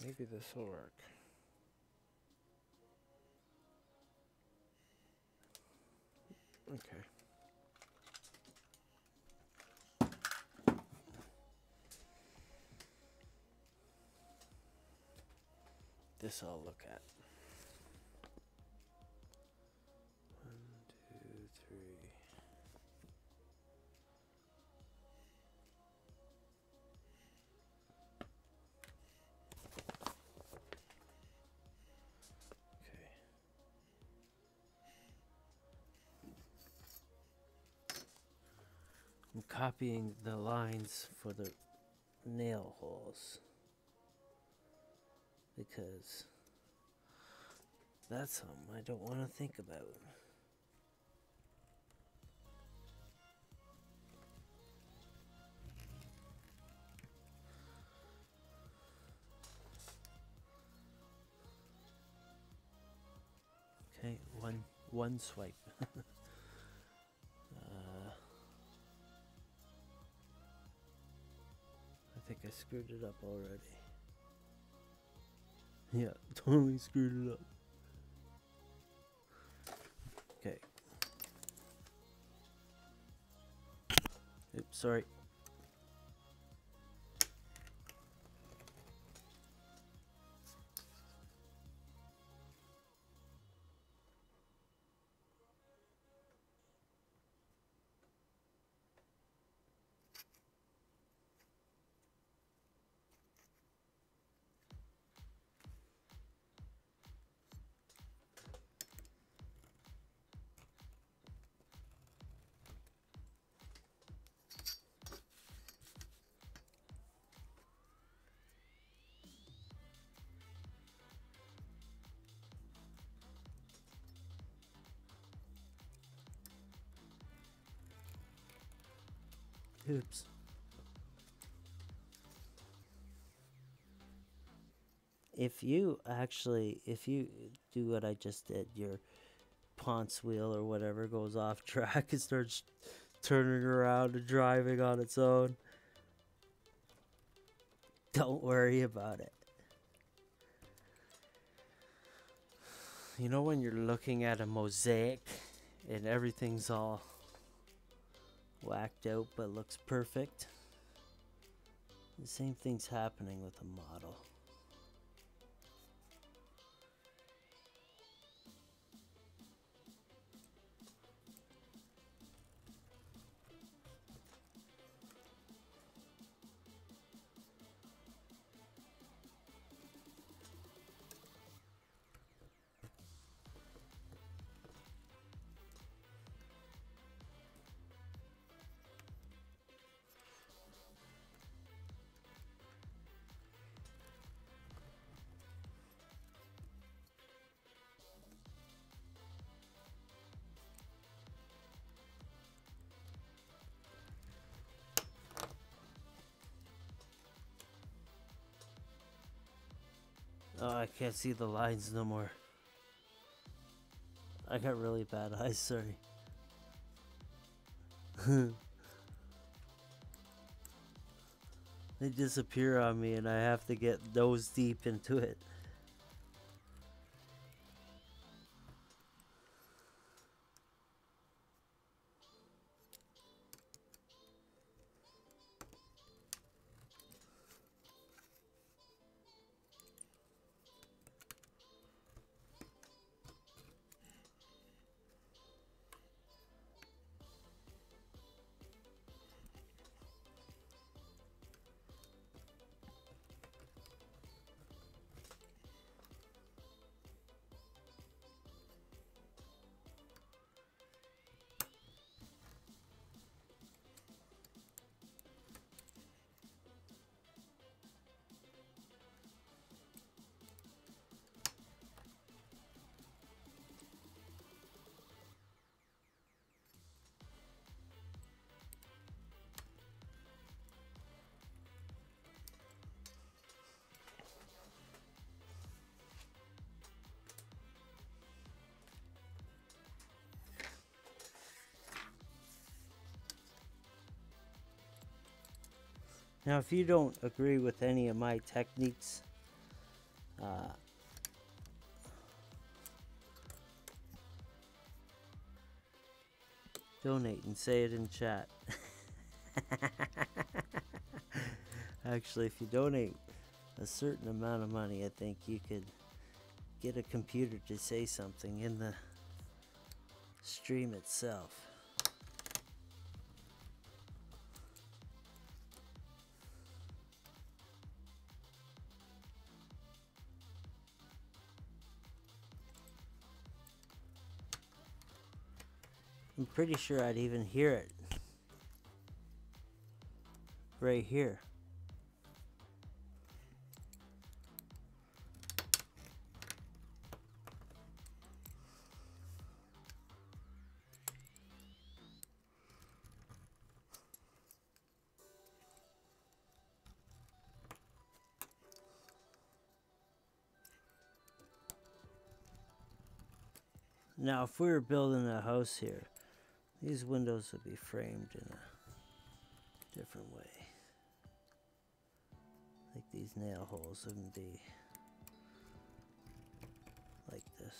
Maybe this will work. Okay. This I'll look at. 1, 2, 3. Okay. I'm copying the lines for the nail holes because that's something I don't want to think about. Okay, one swipe. I think I screwed it up already. Yeah, totally screwed it up. Okay. Oops, sorry. Oops. If you do what I just did, your Ponce wheel or whatever goes off track and starts turning around and driving on its own, don't worry about it. You know when you're looking at a mosaic and everything's all whacked out but looks perfect? The same thing's happening with a model. Oh, I can't see the lines no more. I got really bad eyes, sorry. They disappear on me and I have to get nose deep into it. Now, if you don't agree with any of my techniques, donate and say it in chat. Actually, if you donate a certain amount of money, I think you could get a computer to say something in the stream itself. I'm pretty sure I'd even hear it right here. Now, if we were building a house here, these windows would be framed in a different way. Like these nail holes wouldn't be like this.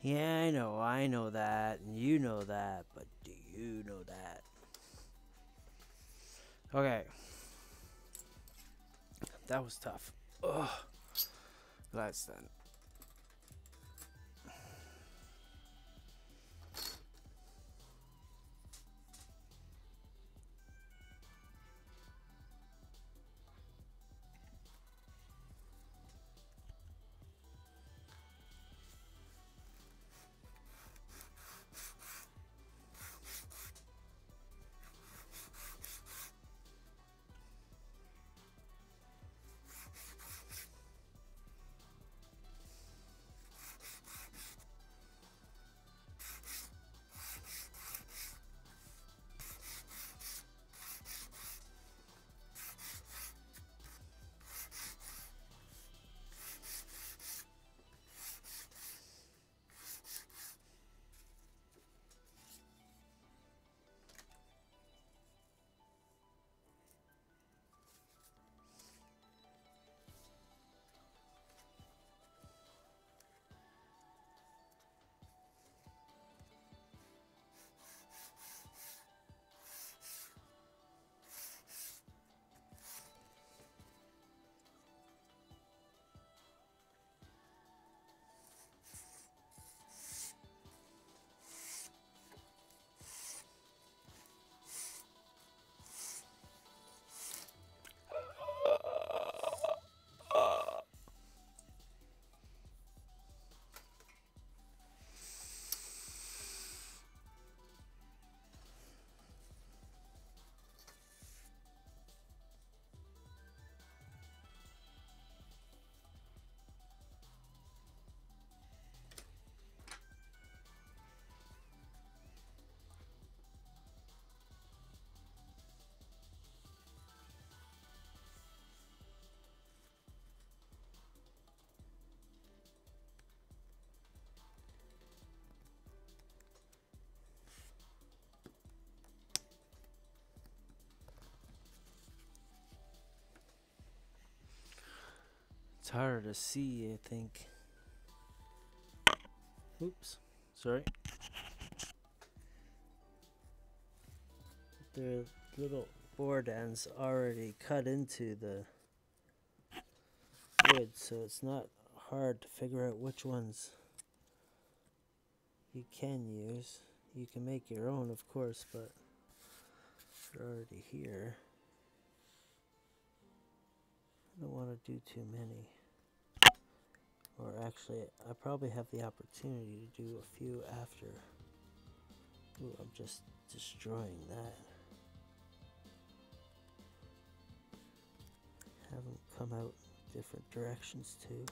Yeah, I know that, and you know that, but do you know that? Okay. That was tough. Ugh. Glad it's done. It's harder to see, I think. Oops, sorry. The little board ends already cut into the wood, so it's not hard to figure out which ones you can use. You can make your own, of course, but they're already here. I don't want to do too many. Or actually, I probably have the opportunity to do a few after. Ooh, I'm just destroying that. Have them come out different directions too.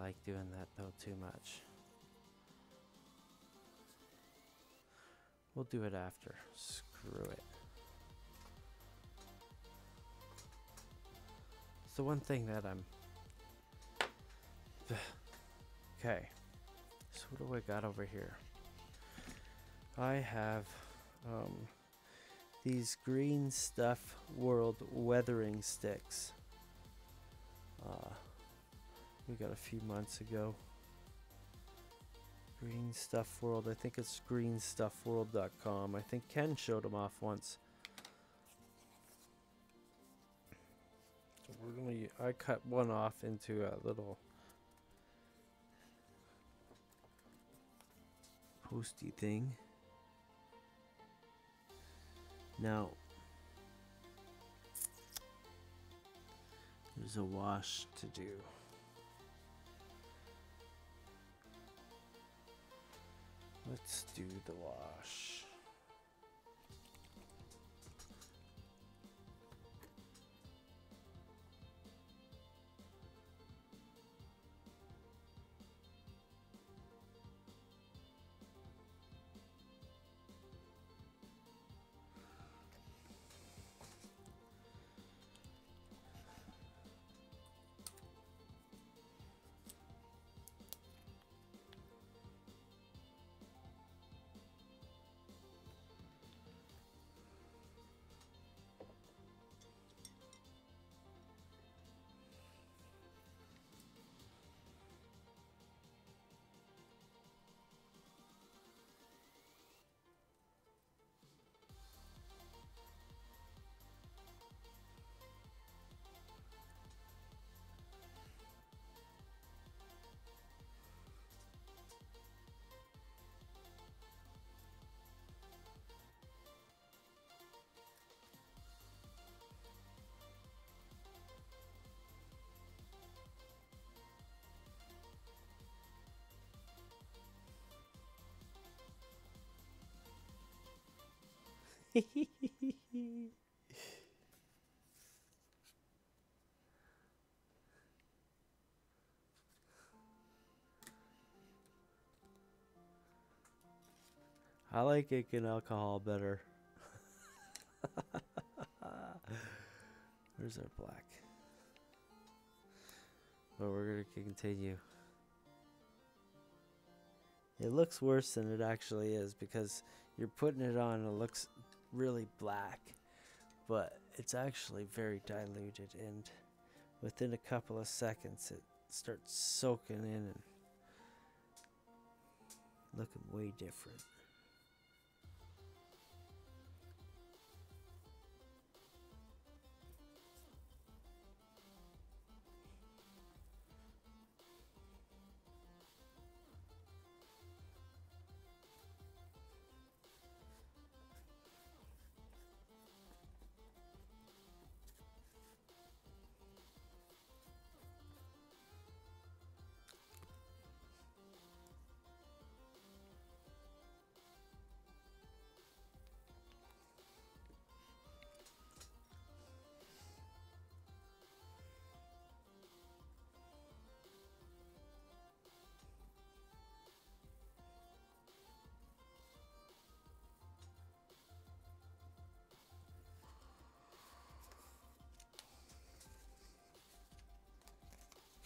like doing that though too much. We'll do it after. Screw it. It's the one thing that I'm... Okay. So what do I got over here? I have these Green Stuff World weathering sticks. We got a few months ago. Green Stuff World. I think it's greenstuffworld.com. I think Ken showed them off once. So we're gonna. I cut one off into a little posty thing. Now there's a wash to do. Let's do the wash. I like ink and alcohol better. Where's our black? But we're gonna continue. It looks worse than it actually is because you're putting it on and it looks really black, but it's actually very diluted, and within a couple of seconds it starts soaking in and looking way different.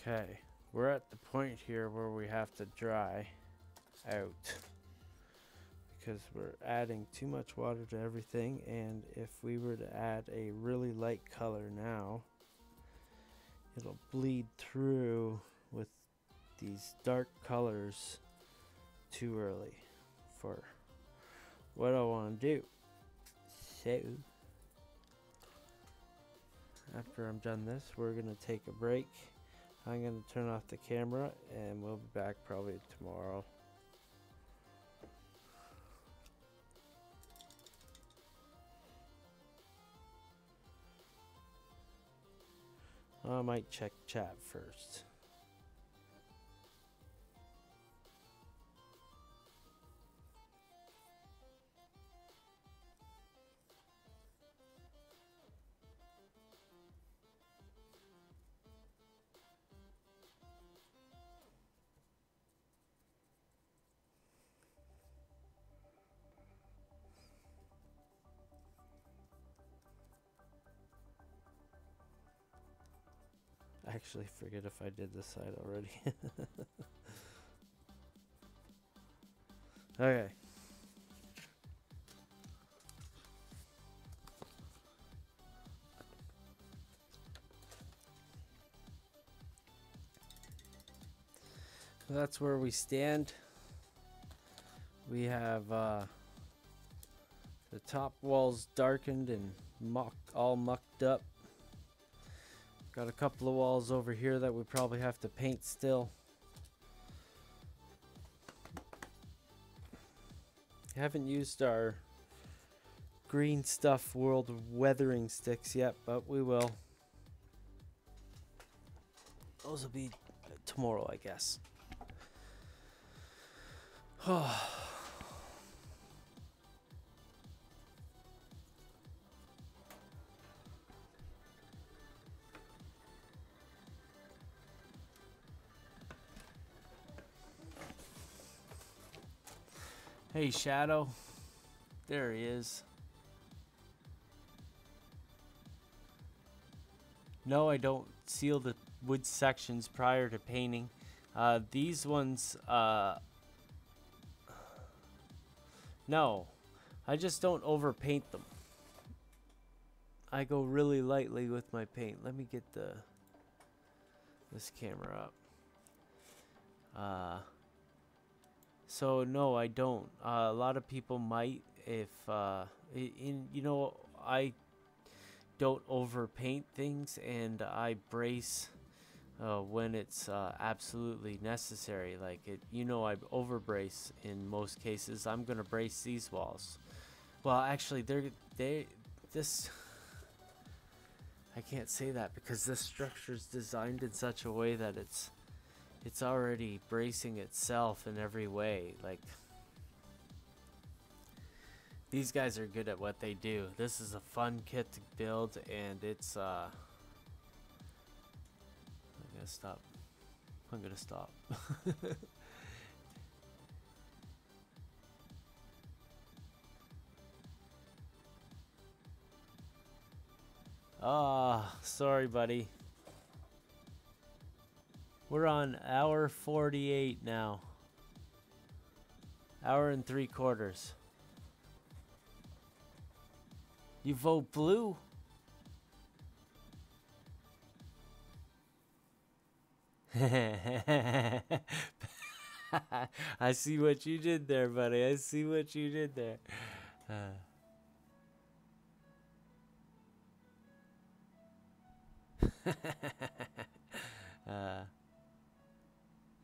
Okay, we're at the point here where we have to dry out because we're adding too much water to everything, and if we were to add a really light color now, it'll bleed through with these dark colors too early for what I want to do. So after I'm done this, we're gonna take a break. I'm going to turn off the camera and we'll be back probably tomorrow. I might check chat first. actually forget if I did this side already. Okay. That's where we stand. We have the top walls darkened and all mucked up. Got a couple of walls over here that we probably have to paint still. Haven't used our green stuff world weathering sticks yet, but we will. Those will be tomorrow, I guess. Hey, Shadow. There he is. No, I don't seal the wood sections prior to painting. These ones, no, I just don't overpaint them. I go really lightly with my paint. Let me get this camera up. So no, I don't. A lot of people might if I don't overpaint things, and I brace when it's absolutely necessary. Like I overbrace in most cases. I'm gonna brace these walls. Well, actually, this. I can't say that because this structure is designed in such a way that it's already bracing itself in every way. Like, these guys are good at what they do. This is a fun kit to build, and it's I'm gonna stop. Sorry, buddy. We're on hour 48 now. Hour and 3/4. You vote blue? I see what you did there, buddy. I see what you did there.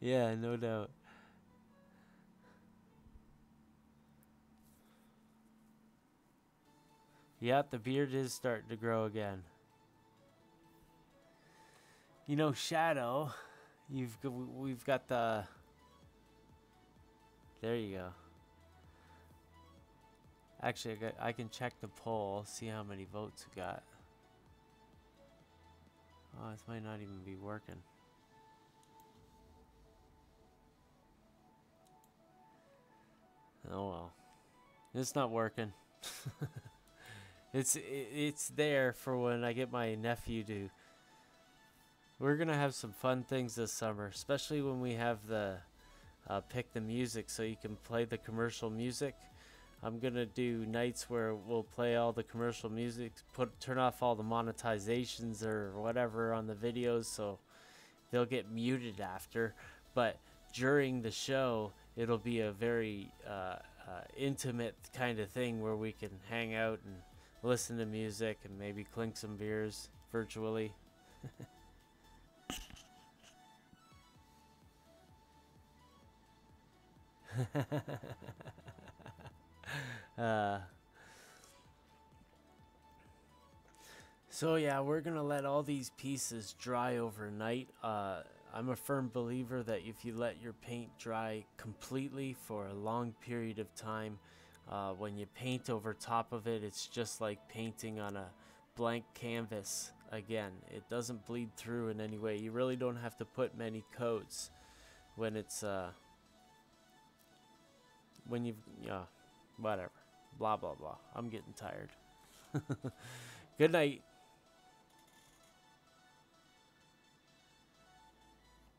Yeah, no doubt. Yeah, the beard is starting to grow again. You know, Shadow, we've got the. There you go. Actually, I can check the poll, see how many votes we got. Oh, this might not even be working. Oh well, it's not working. It's there for when I get my nephew to. We're gonna have some fun things this summer, especially when we have the pick the music, so you can play the commercial music. I'm gonna do nights where we'll play all the commercial music, turn off all the monetizations or whatever on the videos, so they'll get muted after. But during the show, it'll be a very intimate kind of thing where we can hang out and listen to music and maybe clink some beers virtually. So yeah, we're gonna let all these pieces dry overnight. I'm a firm believer that if you let your paint dry completely for a long period of time, when you paint over top of it, it's just like painting on a blank canvas again. It doesn't bleed through in any way. You really don't have to put many coats when it's when you've whatever, blah blah blah. I'm getting tired. Good night.